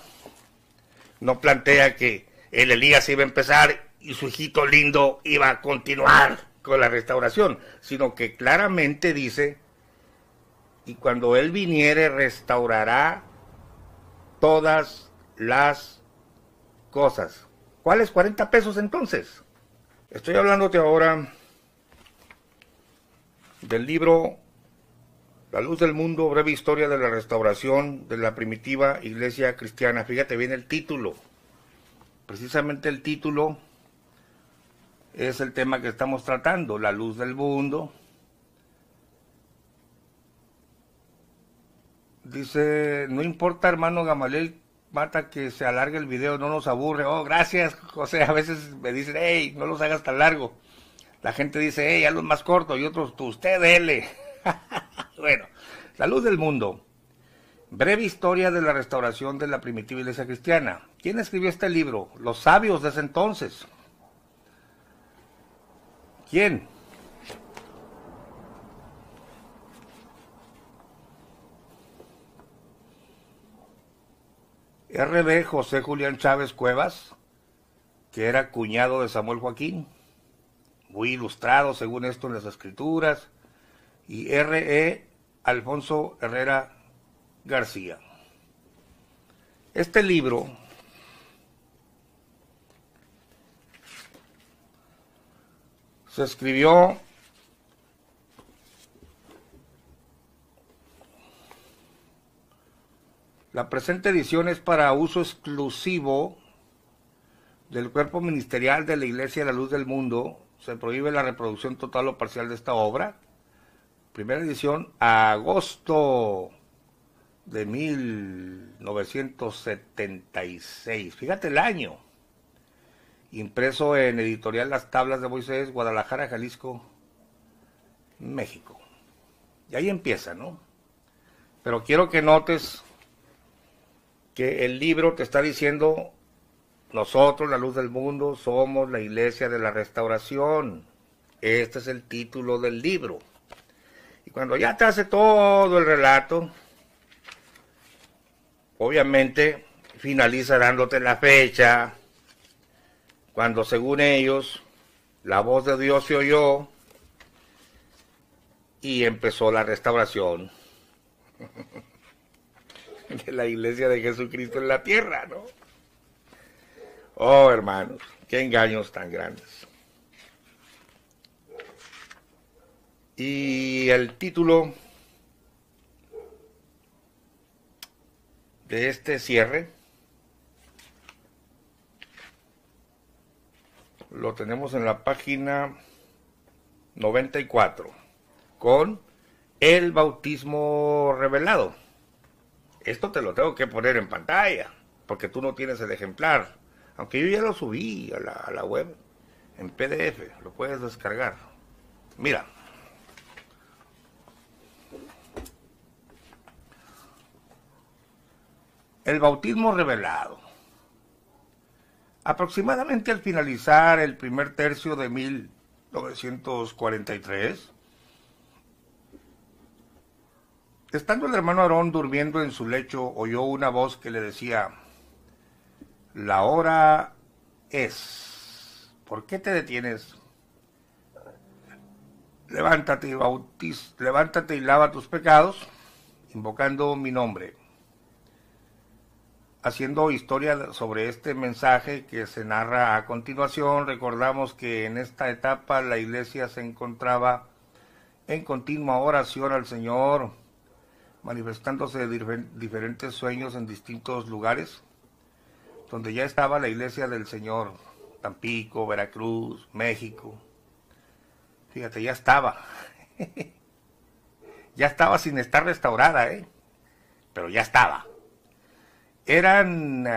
no plantea que el Elías iba a empezar y su hijito lindo iba a continuar con la restauración, sino que claramente dice, y cuando él viniere restaurará todas las cosas. ¿Cuáles 40 pesos entonces? Estoy hablándote ahora del libro La Luz del Mundo, breve historia de la restauración de la primitiva iglesia cristiana. Fíjate bien el título. Precisamente el título es el tema que estamos tratando, la luz del mundo. Dice, no importa, hermano Gamaliel, Mata, que se alargue el video, no nos aburre. Oh, gracias, José. A veces me dicen, hey, no los hagas tan largo. La gente dice, hey, hazlos más cortos, y otros, tú, usted dele. Bueno, la luz del mundo. Breve historia de la restauración de la primitiva iglesia cristiana. ¿Quién escribió este libro? Los sabios de ese entonces. ¿Quién? R.B. José Julián Chávez Cuevas, que era cuñado de Samuel Joaquín, muy ilustrado según esto en las escrituras, y R.E. Alfonso Herrera García. Este libro se escribió la presente edición es para uso exclusivo del cuerpo ministerial de la Iglesia de la Luz del Mundo. Se prohíbe la reproducción total o parcial de esta obra. Primera edición, agosto de 1976. Fíjate el año. Impreso en Editorial Las Tablas de Moisés, Guadalajara, Jalisco, México. Y ahí empieza, ¿no? Pero quiero que notes que el libro te está diciendo, nosotros, la luz del mundo, somos la iglesia de la restauración. Este es el título del libro. Y cuando ya te hace todo el relato, obviamente finaliza dándote la fecha, cuando según ellos, la voz de Dios se oyó y empezó la restauración de la iglesia de Jesucristo en la tierra, ¿no? Oh, hermanos, qué engaños tan grandes. Y el título de este cierre lo tenemos en la página 94, con el bautismo revelado. Esto te lo tengo que poner en pantalla, porque tú no tienes el ejemplar. Aunque yo ya lo subí a la web, en PDF, lo puedes descargar. Mira. El bautismo revelado. Aproximadamente al finalizar el primer tercio de 1943, estando el hermano Aarón durmiendo en su lecho, oyó una voz que le decía, la hora es. ¿Por qué te detienes? levántate y lava tus pecados, invocando mi nombre. Haciendo historia sobre este mensaje que se narra a continuación, recordamos que en esta etapa la iglesia se encontraba en continua oración al Señor, manifestándose diferentes sueños en distintos lugares, donde ya estaba la iglesia del Señor, Tampico, Veracruz, México. Fíjate, ya estaba. Ya estaba sin estar restaurada, pero ya estaba. Eran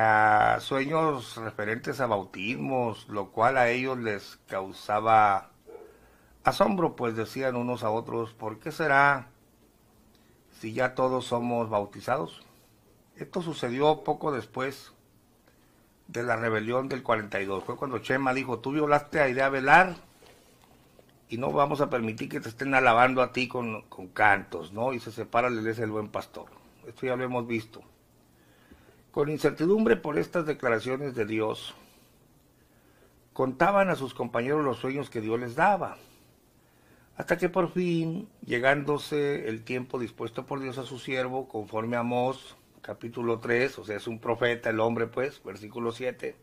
sueños referentes a bautismos, lo cual a ellos les causaba asombro, pues decían unos a otros, ¿por qué será si ya todos somos bautizados? Esto sucedió poco después de la rebelión del 42. Fue cuando Chema dijo, tú violaste a Idea Velar y no vamos a permitir que te estén alabando a ti con cantos, ¿no? Y se separa la iglesia del Buen Pastor. Esto ya lo hemos visto. Con incertidumbre por estas declaraciones de Dios, contaban a sus compañeros los sueños que Dios les daba, hasta que por fin, llegándose el tiempo dispuesto por Dios a su siervo, conforme a Amós, capítulo 3, o sea, es un profeta el hombre, pues, versículo 7,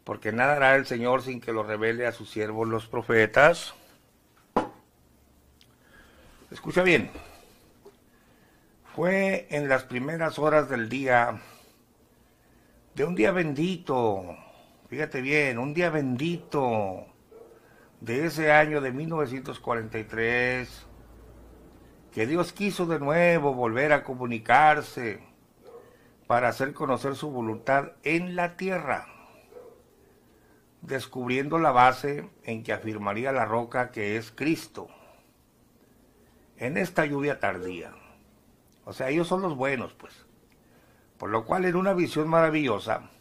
porque nada hará el Señor sin que lo revele a sus siervos los profetas. Escucha bien, fue en las primeras horas del día, de un día bendito, fíjate bien, un día bendito, de ese año de 1943, que Dios quiso de nuevo volver a comunicarse para hacer conocer su voluntad en la tierra, descubriendo la base en que afirmaría la roca que es Cristo, en esta lluvia tardía. O sea, ellos son los buenos, pues. Por lo cual, en una visión maravillosa,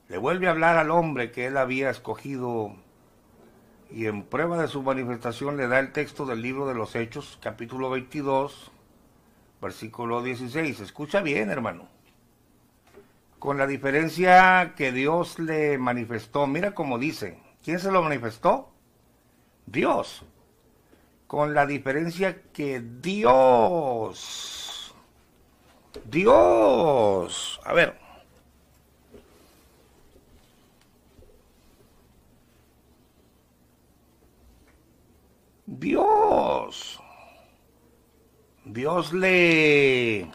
le vuelve a hablar al hombre que él había escogido, y en prueba de su manifestación le da el texto del libro de los Hechos, capítulo 22, versículo 16. Escucha bien, hermano. Con la diferencia que Dios le manifestó, mira cómo dice, ¿quién se lo manifestó? Dios. Con la diferencia que Dios, a ver, Dios le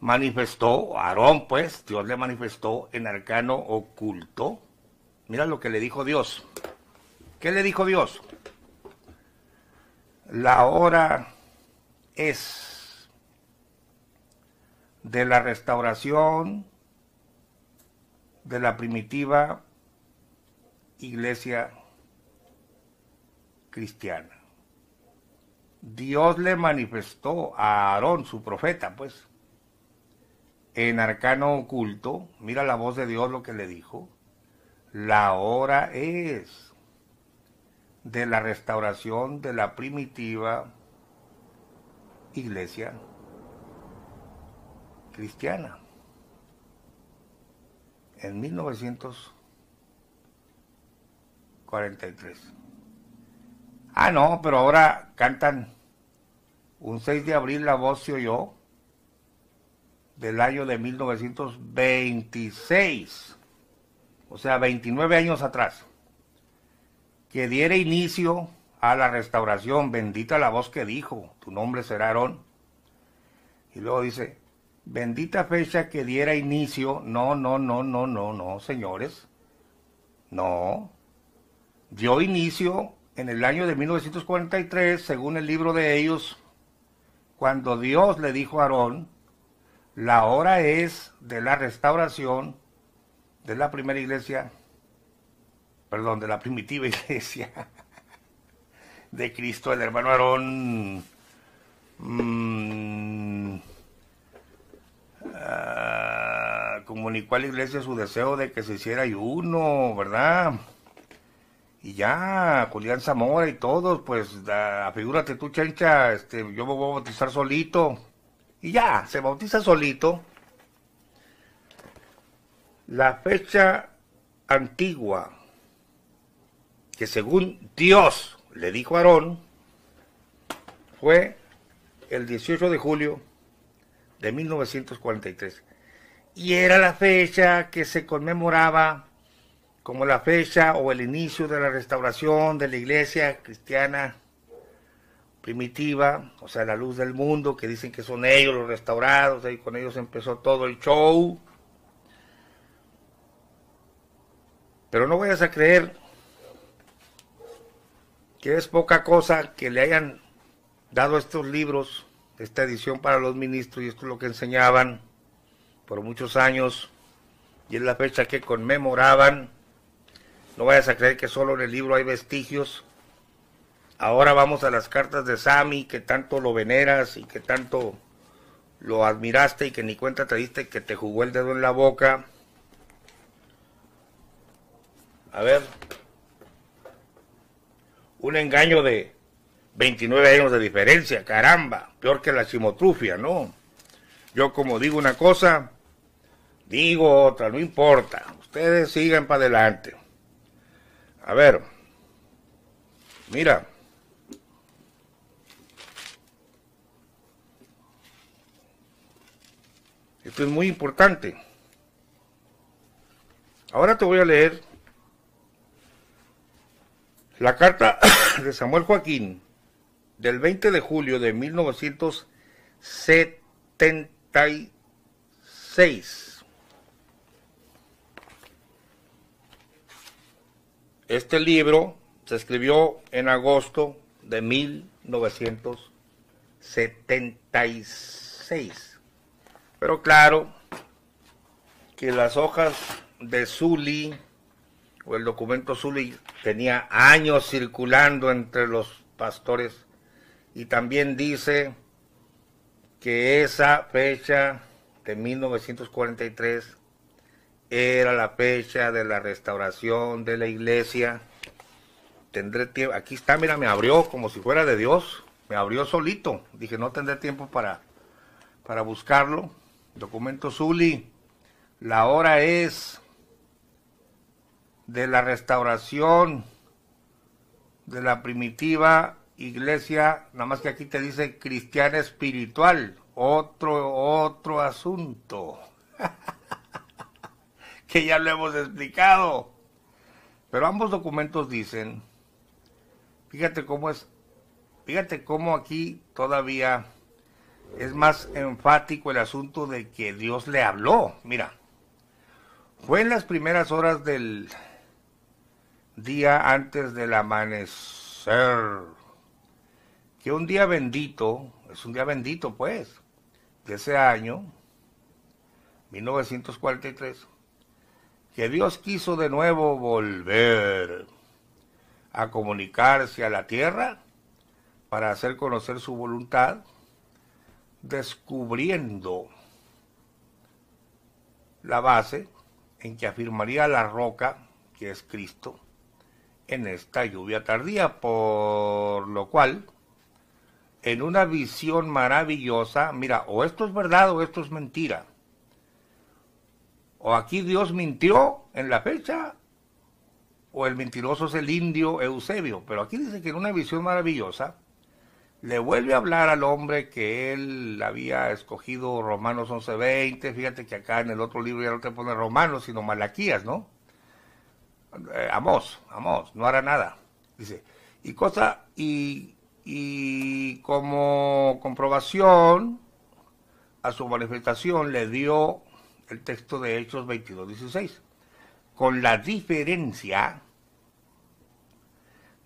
manifestó, a Aarón pues, Dios le manifestó en arcano oculto. Mira lo que le dijo Dios. ¿Qué le dijo Dios? La hora es de la restauración de la primitiva iglesia cristiana. Dios le manifestó a Aarón, su profeta, pues, en arcano oculto. Mira la voz de Dios lo que le dijo. La hora es de la restauración de la primitiva iglesia cristiana en 1943. Ah, no, pero ahora cantan un 6 de abril la voz se oyó del año de 1926, o sea, 29 años atrás, que diera inicio a la restauración. Bendita la voz que dijo, tu nombre será Aarón. Y luego dice, bendita fecha que diera inicio. No, señores. No. Dio inicio en el año de 1943, según el libro de ellos, cuando Dios le dijo a Aarón, la hora es de la restauración de la primera iglesia, perdón, de la primitiva iglesia de Cristo. El hermano Aarón comunicó a la iglesia su deseo de que se hiciera ayuno, ¿verdad? Y ya, Julián Zamora y todos, pues, figúrate tú, Chencha, yo me voy a bautizar solito. Y ya, se bautiza solito. La fecha antigua, que según Dios, le dijo a Aarón fue el 18 de julio de 1943. Y era la fecha que se conmemoraba como la fecha o el inicio de la restauración de la iglesia cristiana primitiva, o sea, la luz del mundo, que dicen que son ellos los restaurados, y con ellos empezó todo el show. Pero no vayas a creer que es poca cosa que le hayan dado estos libros, esta edición para los ministros, y esto es lo que enseñaban por muchos años, y es la fecha que conmemoraban. No vayas a creer que solo en el libro hay vestigios. Ahora vamos a las cartas de Sammy, que tanto lo veneras y que tanto lo admiraste y que ni cuenta te diste que te jugó el dedo en la boca. A ver, un engaño de 29 años de diferencia, caramba, peor que la chimotrufia, ¿no? Yo como digo una cosa, digo otra, no importa, ustedes sigan para adelante. A ver, mira, esto es muy importante. Ahora te voy a leer la carta de Samuel Joaquín del 20 de julio de 1976. Este libro se escribió en agosto de 1976. Pero claro que las hojas de Sully o el documento Sully tenía años circulando entre los pastores, y también dice que esa fecha de 1943 era la fecha de la restauración de la iglesia. Tendré tiempo, aquí está, mira, me abrió como si fuera de Dios, me abrió solito, dije no tendré tiempo para buscarlo. Documento Sully, la hora es de la restauración de la primitiva iglesia, nada más que aquí te dice cristiana espiritual, otro asunto que ya lo hemos explicado, pero ambos documentos dicen, fíjate cómo aquí todavía es más enfático el asunto de que Dios le habló. Mira, fue en las primeras horas del día antes del amanecer, que un día bendito, es un día bendito pues, de ese año, 1943, que Dios quiso de nuevo volver a comunicarse a la tierra para hacer conocer su voluntad, descubriendo la base en que afirmaría la roca, que es Cristo, en esta lluvia tardía, por lo cual, en una visión maravillosa, mira, o esto es verdad o esto es mentira, o aquí Dios mintió en la fecha, o el mentiroso es el indio Eusebio, pero aquí dice que en una visión maravillosa, le vuelve a hablar al hombre que él había escogido, Romanos 11:20, fíjate que acá en el otro libro ya no te pone Romanos, sino Malaquías, ¿no? Amós, no hará nada, dice, y como comprobación a su manifestación le dio el texto de Hechos 22:16, con la diferencia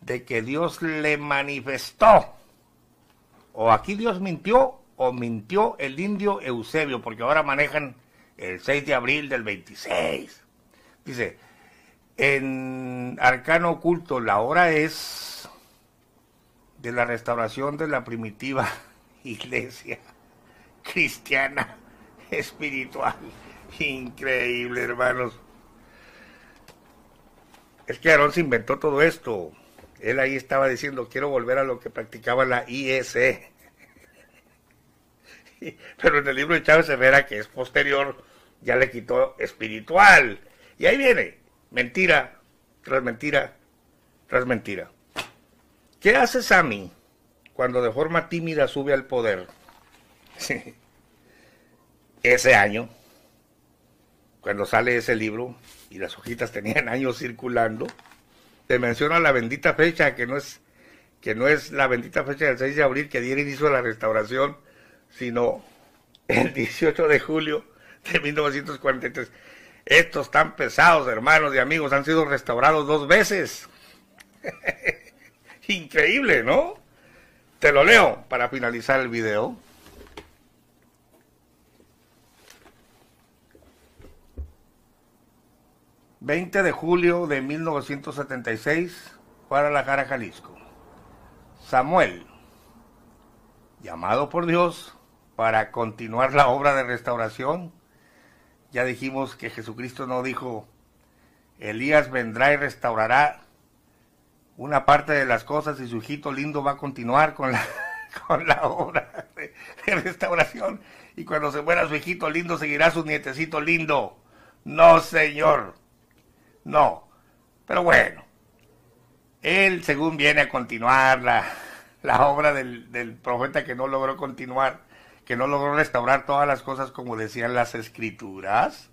de que Dios le manifestó. O aquí Dios mintió, o mintió el indio Eusebio, porque ahora manejan el 6 de abril del 26. Dice, en Arcano Oculto, la hora es de la restauración de la primitiva iglesia cristiana espiritual. Increíble, hermanos. Es que Aarón se inventó todo esto. Él ahí estaba diciendo, quiero volver a lo que practicaba la IEC. Pero en el libro de Chávez Severa, que es posterior, ya le quitó espiritual. Y ahí viene, mentira, tras mentira, tras mentira. ¿Qué hace Sammy cuando de forma tímida sube al poder? Ese año, cuando sale ese libro, y las hojitas tenían años circulando, te menciona la bendita fecha, que no es la bendita fecha del 6 de abril que diera inicio a la restauración, sino el 18 de julio de 1943. Estos tan pesados, hermanos y amigos, han sido restaurados 2 veces. Increíble, ¿no? Te lo leo para finalizar el video. ...20 de julio de 1976... Guadalajara, Jalisco. Samuel, llamado por Dios para continuar la obra de restauración. Ya dijimos que Jesucristo no dijo: Elías vendrá y restaurará una parte de las cosas y su hijito lindo va a continuar con la obra de restauración, y cuando se muera su hijito lindo seguirá su nietecito lindo. No, señor, no. Pero bueno, él según viene a continuar la obra del profeta que no logró continuar, que no logró restaurar todas las cosas como decían las escrituras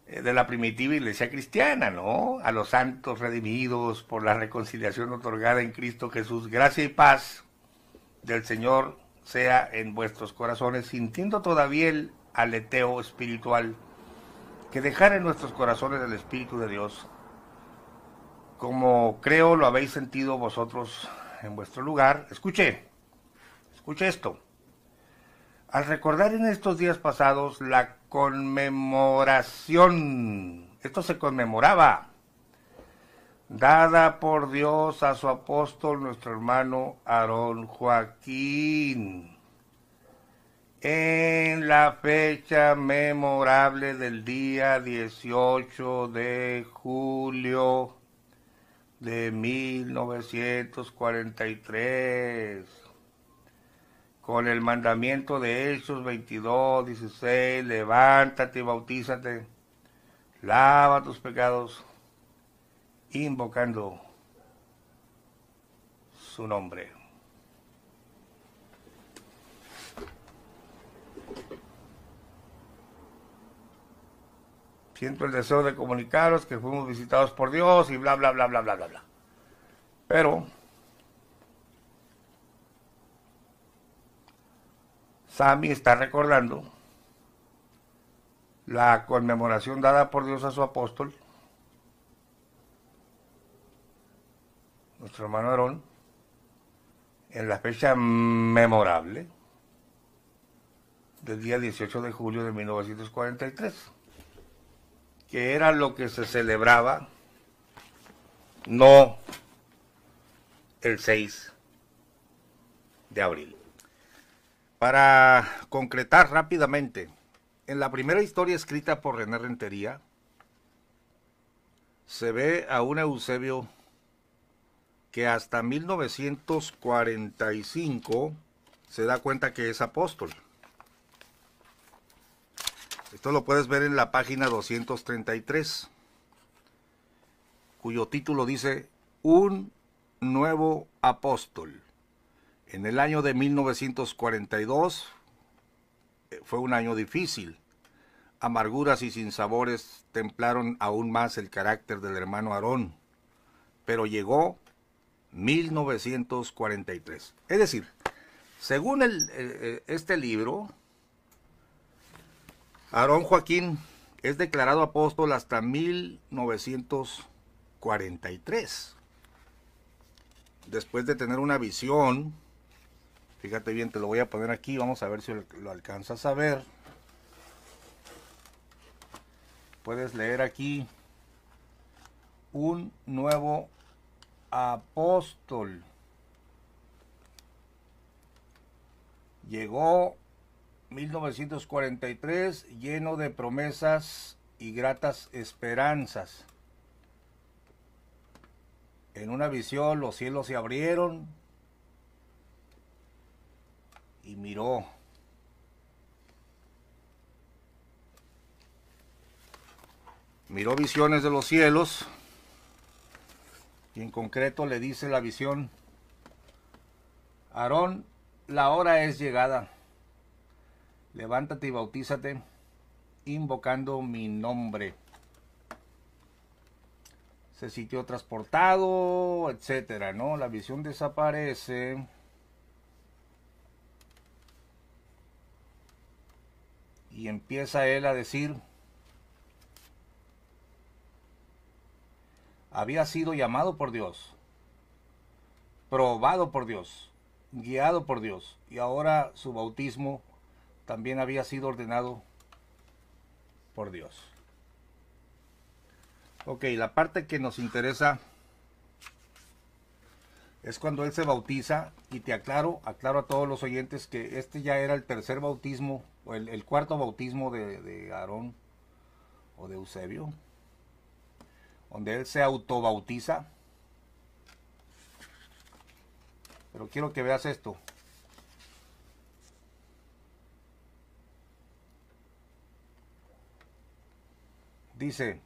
de la primitiva iglesia cristiana, ¿no? A los santos redimidos por la reconciliación otorgada en Cristo Jesús. Gracia y paz del Señor sea en vuestros corazones, sintiendo todavía el aleteo espiritual, que dejara en nuestros corazones el Espíritu de Dios, como creo lo habéis sentido vosotros en vuestro lugar. Escuche esto. Al recordar en estos días pasados la conmemoración, esto se conmemoraba, dada por Dios a su apóstol, nuestro hermano Aarón Joaquín, en la fecha memorable del día 18 de julio de 1943, con el mandamiento de Hechos 22:16, levántate y bautízate, lava tus pecados, invocando su nombre. Siento el deseo de comunicaros que fuimos visitados por Dios y bla, bla, bla, bla, bla, bla, bla. Pero Sammy está recordando la conmemoración dada por Dios a su apóstol, nuestro hermano Aarón, en la fecha memorable del día 18 de julio de 1943, que era lo que se celebraba, no el 6 de abril. Para concretar rápidamente, en la primera historia escrita por René Rentería, se ve a un Eusebio que hasta 1945 se da cuenta que es apóstol. Esto lo puedes ver en la página 233, cuyo título dice: Un nuevo apóstol. En el año de 1942 fue un año difícil. Amarguras y sinsabores templaron aún más el carácter del hermano Aarón. Pero llegó 1943. Es decir, según este libro, Aarón Joaquín es declarado apóstol hasta 1943. Después de tener una visión, fíjate bien, te lo voy a poner aquí, vamos a ver si lo alcanzas a ver. Puedes leer aquí: un nuevo apóstol. Llegó 1943 lleno de promesas y gratas esperanzas. En una visión los cielos se abrieron y miró. Miró visiones de los cielos Y en concreto le dice la visión: Aarón, la hora es llegada. Levántate y bautízate, invocando mi nombre. Se sintió transportado, etcétera, ¿no? La visión desaparece. Y empieza él a decir: había sido llamado por Dios, probado por Dios, guiado por Dios, y ahora su bautismo también había sido ordenado por Dios. Ok, la parte que nos interesa es cuando él se bautiza, y te aclaro a todos los oyentes que este ya era el tercer bautismo, o el cuarto bautismo de Aarón o de Eusebio, donde él se autobautiza. Pero quiero que veas esto. Dice: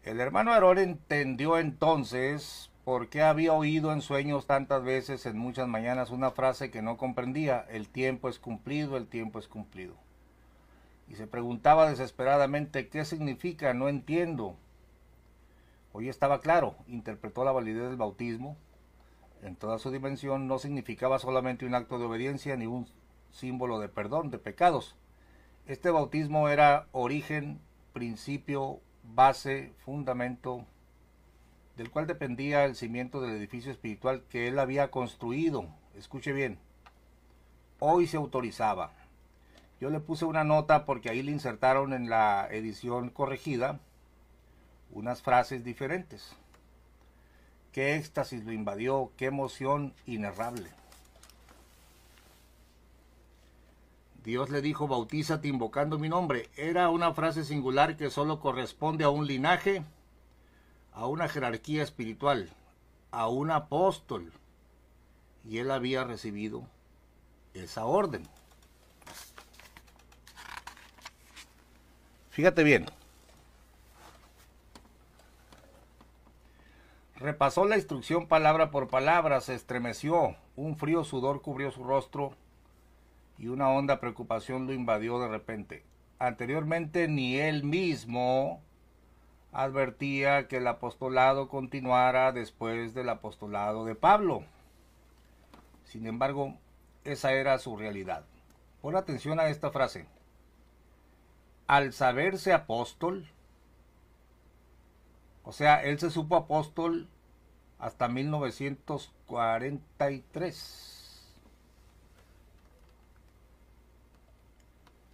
el hermano Aarón entendió entonces por qué había oído en sueños tantas veces en muchas mañanas una frase que no comprendía: el tiempo es cumplido, el tiempo es cumplido. Y se preguntaba desesperadamente: ¿qué significa? No entiendo. Hoy estaba claro, interpretó la validez del bautismo en toda su dimensión. No significaba solamente un acto de obediencia ni un símbolo de perdón de pecados. Este bautismo era origen, principio, base, fundamento, del cual dependía el cimiento del edificio espiritual que él había construido. Escuche bien, hoy se autorizaba. Yo le puse una nota porque ahí le insertaron en la edición corregida unas frases diferentes. Qué éxtasis lo invadió, qué emoción inenarrable. Dios le dijo: bautízate invocando mi nombre. Era una frase singular que solo corresponde a un linaje, a una jerarquía espiritual, a un apóstol. Y él había recibido esa orden. Fíjate bien. Repasó la instrucción palabra por palabra, se estremeció, un frío sudor cubrió su rostro y una honda preocupación lo invadió de repente. Anteriormente ni él mismo advertía que el apostolado continuara después del apostolado de Pablo. Sin embargo, esa era su realidad. Pon atención a esta frase: al saberse apóstol, o sea, él se supo apóstol hasta 1943.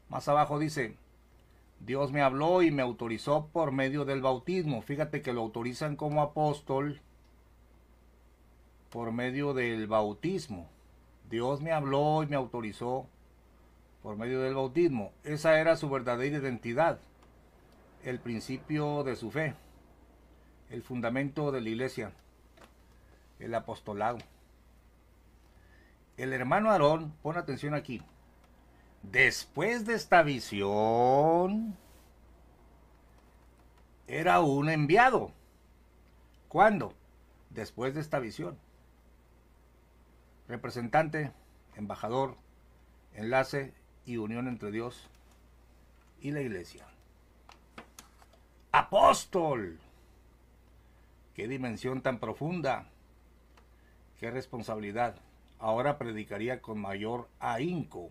Más abajo dice: Dios me habló y me autorizó por medio del bautismo. Fíjate que lo autorizan como apóstol por medio del bautismo. Dios me habló y me autorizó por medio del bautismo. Esa era su verdadera identidad, el principio de su fe, el fundamento de la iglesia, el apostolado. El hermano Aarón, pon atención aquí, después de esta visión, era un enviado. ¿Cuándo? Después de esta visión. Representante, embajador, enlace y unión entre Dios y la iglesia. Apóstol. Qué dimensión tan profunda. Qué responsabilidad. Ahora predicaría con mayor ahínco.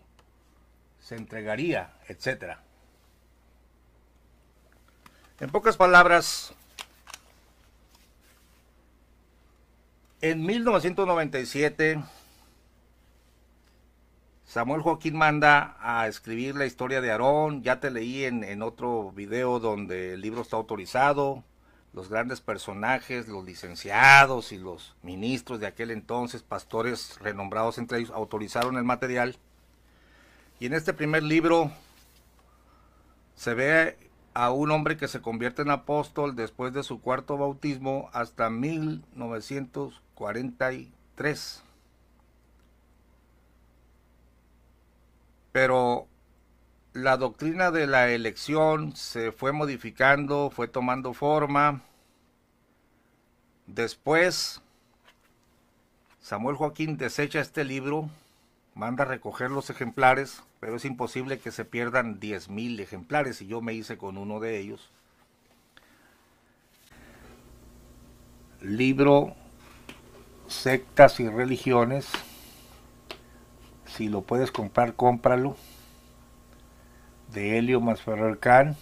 Se entregaría, etc. En pocas palabras, en 1997, Samuel Joaquín manda a escribir la historia de Aarón. Ya te leí en otro video donde el libro está autorizado. Los grandes personajes, los licenciados y los ministros de aquel entonces, pastores renombrados entre ellos, autorizaron el material. Y en este primer libro se ve a un hombre que se convierte en apóstol después de su cuarto bautismo hasta 1943. Pero la doctrina de la elección se fue modificando, fue tomando forma. Después, Samuel Joaquín desecha este libro, manda a recoger los ejemplares, pero es imposible que se pierdan 10,000 ejemplares y yo me hice con uno de ellos. Libro Sectas y Religiones. Si lo puedes comprar, cómpralo. De Helio Masferrer Can,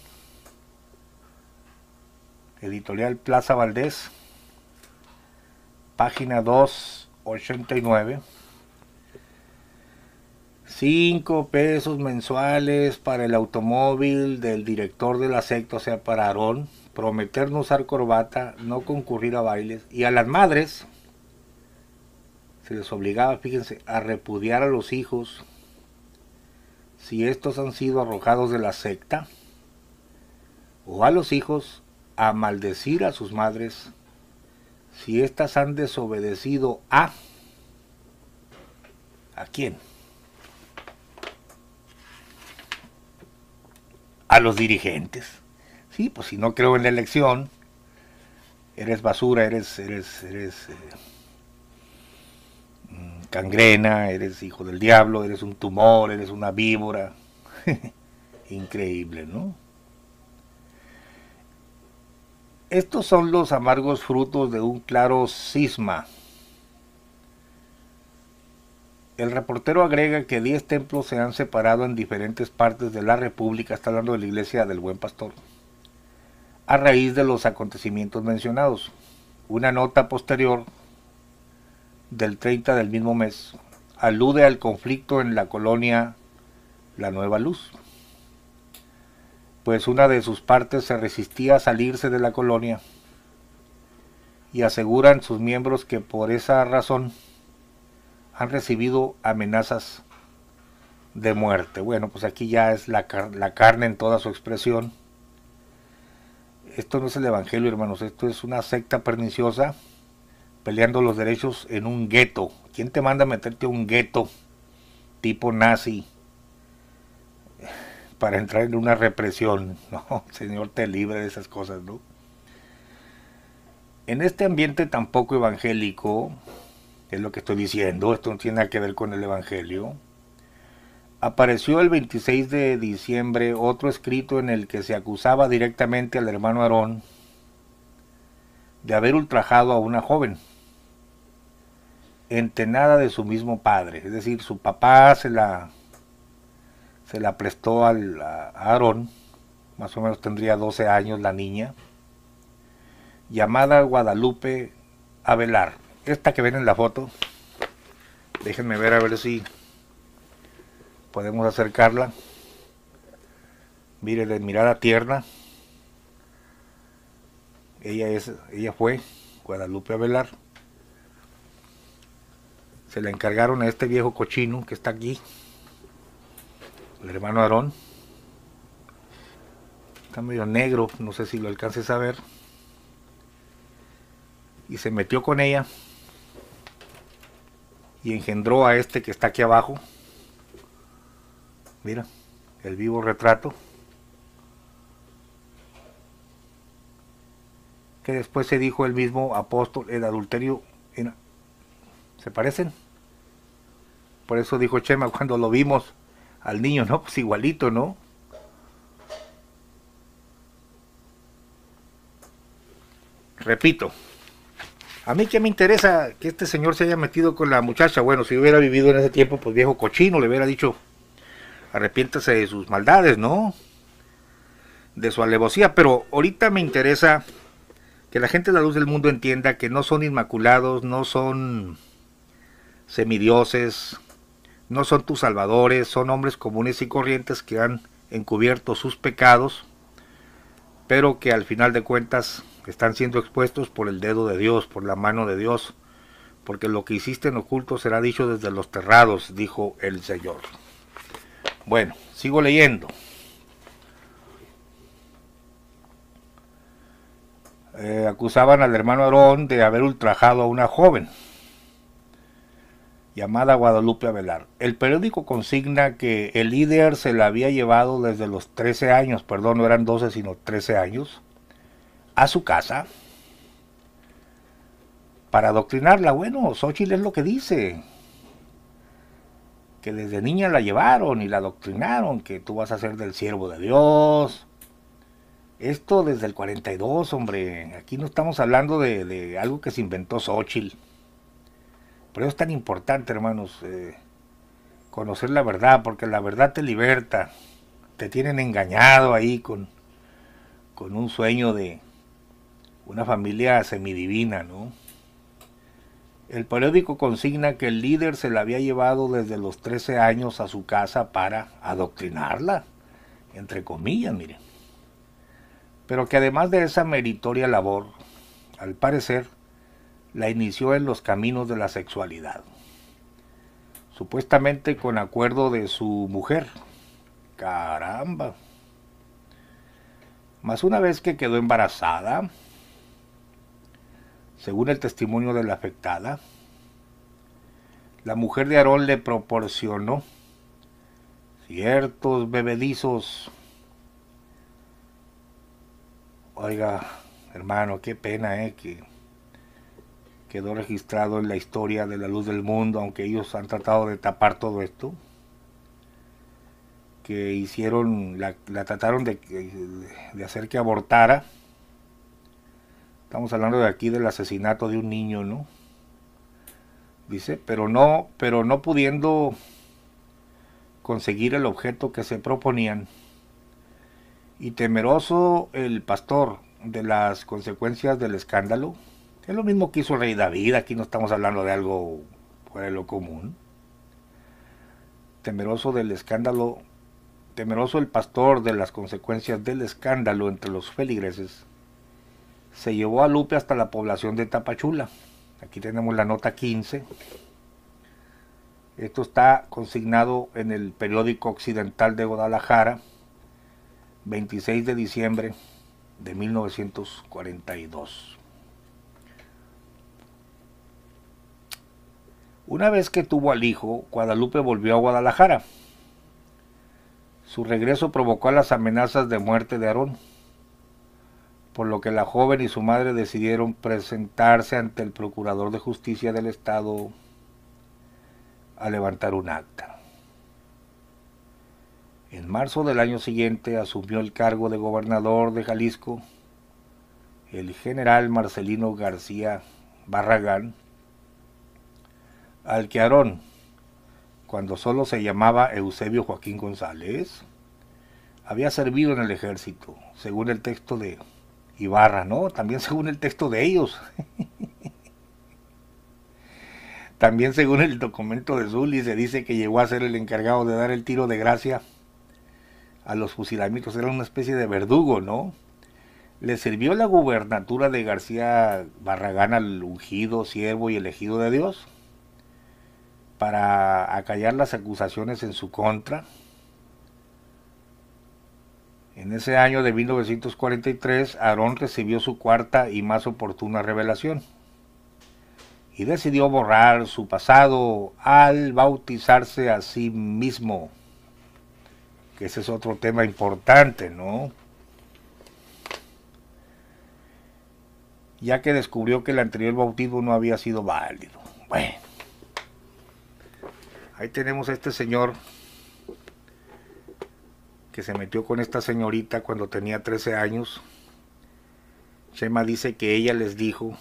editorial Plaza Valdés, página 289. 5 pesos mensuales para el automóvil del director de la secta, o sea, para Aarón. Prometer no usar corbata, no concurrir a bailes. Y a las madres se les obligaba, fíjense, a repudiar a los hijos si estos han sido arrojados de la secta, o a los hijos a maldecir a sus madres si éstas han desobedecido ¿a quién? A los dirigentes. Sí, pues si no creo en la elección, eres basura, eres cangrena, eres hijo del diablo, eres un tumor, eres una víbora. Increíble, ¿no? Estos son los amargos frutos de un claro cisma. El reportero agrega que 10 templos se han separado en diferentes partes de la República, está hablando de la iglesia del Buen Pastor, a raíz de los acontecimientos mencionados. Una nota posterior del 30 del mismo mes alude al conflicto en la colonia La Nueva Luz, pues una de sus partes se resistía a salirse de la colonia y aseguran sus miembros que por esa razón han recibido amenazas de muerte. Bueno, pues aquí ya es la carne en toda su expresión. Esto no es el evangelio, hermanos, esto es una secta perniciosa peleando los derechos en un gueto. ¿Quién te manda a meterte a un gueto tipo nazi para entrar en una represión? No, Señor te libre de esas cosas, ¿no? En este ambiente tan poco evangélico, es lo que estoy diciendo, esto no tiene nada que ver con el evangelio, apareció el 26 de diciembre otro escrito en el que se acusaba directamente al hermano Aarón de haber ultrajado a una joven, entenada de su mismo padre, es decir, su papá se la prestó a Aarón, más o menos tendría 12 años la niña, llamada Guadalupe Avelar. Esta que ven en la foto, déjenme ver a ver si podemos acercarla. Mire, de mirada tierna. Ella fue Guadalupe Avelar. Se la encargaron a este viejo cochino que está aquí, el hermano Aarón. Está medio negro, no sé si lo alcances a ver. Y se metió con ella y engendró a este que está aquí abajo. Mira, el vivo retrato. Que después se dijo el mismo apóstol, el adulterio. ¿Se parecen? Por eso dijo Chema cuando lo vimos al niño, ¿no? Pues igualito, ¿no? Repito, a mí que me interesa que este señor se haya metido con la muchacha. Bueno, si hubiera vivido en ese tiempo, pues viejo cochino, le hubiera dicho, arrepiéntase de sus maldades, ¿no? De su alevosía. Pero ahorita me interesa que la gente de la luz del mundo entienda que no son inmaculados, no son semidioses, no son tus salvadores, son hombres comunes y corrientes que han encubierto sus pecados, pero que al final de cuentas están siendo expuestos por el dedo de Dios, por la mano de Dios, porque lo que hiciste en oculto será dicho desde los terrados, dijo el Señor. Bueno, sigo leyendo. Acusaban al hermano Aarón de haber ultrajado a una joven. llamada Guadalupe Avelar. El periódico consigna que el líder se la había llevado desde los 13 años, perdón, no eran 12 sino 13 años, a su casa para adoctrinarla. Bueno, Xóchitl es lo que dice, que desde niña la llevaron y la adoctrinaron, que tú vas a ser del siervo de Dios. Esto desde el 42, hombre. Aquí no estamos hablando de algo que se inventó Xóchitl. Por eso es tan importante, hermanos, conocer la verdad, porque la verdad te liberta. Te tienen engañado ahí con un sueño de una familia semidivina, ¿no? El periódico consigna que el líder se la había llevado desde los 13 años a su casa para adoctrinarla, entre comillas, miren. Pero que además de esa meritoria labor, al parecer, la inició en los caminos de la sexualidad. Supuestamente con acuerdo de su mujer. Caramba. Mas una vez que quedó embarazada, según el testimonio de la afectada, la mujer de Aarón le proporcionó ciertos bebedizos. Oiga, hermano, qué pena, que quedó registrado en la historia de la luz del mundo, aunque ellos han tratado de tapar todo esto, que hicieron, la trataron de hacer que abortara. Estamos hablando de aquí del asesinato de un niño, ¿no? Dice, pero no pudiendo conseguir el objeto que se proponían, y temeroso el pastor de las consecuencias del escándalo, es lo mismo que hizo el rey David. Aquí no estamos hablando de algo fuera de lo común. Temeroso del escándalo, temeroso el pastor de las consecuencias del escándalo entre los feligreses, se llevó a Lupe hasta la población de Tapachula. Aquí tenemos la nota 15. Esto está consignado en el periódico Occidental de Guadalajara, 26 de diciembre de 1942. Una vez que tuvo al hijo, Guadalupe volvió a Guadalajara. Su regreso provocó las amenazas de muerte de Aarón, por lo que la joven y su madre decidieron presentarse ante el Procurador de Justicia del Estado a levantar un acta. En marzo del año siguiente asumió el cargo de gobernador de Jalisco el general Marcelino García Barragán, al que Aarón, cuando solo se llamaba Eusebio Joaquín González, había servido en el ejército, según el texto de Ibarra, ¿no? También según el texto de ellos. También según el documento de Zully se dice que llegó a ser el encargado de dar el tiro de gracia a los fusilamientos. Era una especie de verdugo, ¿no? Le sirvió la gubernatura de García Barragán al ungido, siervo y elegido de Dios para acallar las acusaciones en su contra. En ese año de 1943, Aarón recibió su cuarta y más oportuna revelación y decidió borrar su pasado al bautizarse a sí mismo, que ese es otro tema importante, ¿no? Ya que descubrió que el anterior bautismo no había sido válido. Bueno, ahí tenemos a este señor que se metió con esta señorita cuando tenía 13 años. Chema dice que ella les dijo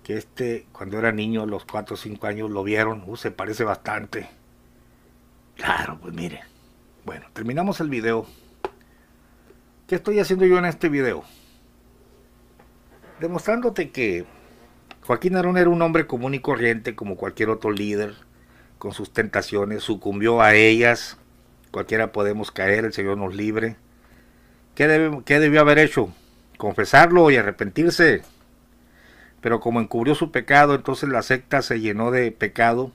que cuando era niño, a los 4 o 5 años, lo vieron. Se parece bastante. Claro, pues mire. Bueno, terminamos el video. ¿Qué estoy haciendo yo en este video? Demostrándote que Joaquín Aarón era un hombre común y corriente como cualquier otro líder, con sus tentaciones, sucumbió a ellas. Cualquiera podemos caer, el Señor nos libre. ¿Qué debió haber hecho? Confesarlo y arrepentirse. Pero como encubrió su pecado, entonces la secta se llenó de pecado.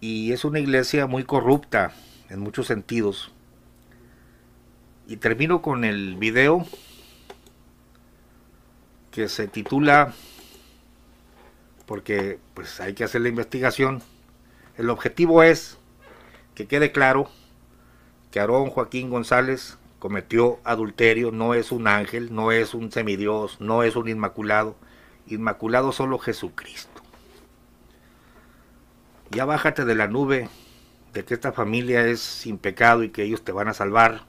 Y es una iglesia muy corrupta en muchos sentidos. Y termino con el video que se titula porque pues hay que hacer la investigación. El objetivo es que quede claro que Aarón Joaquín González cometió adulterio, no es un ángel, no es un semidios, no es un inmaculado. Inmaculado solo Jesucristo. Ya bájate de la nube de que esta familia es sin pecado y que ellos te van a salvar.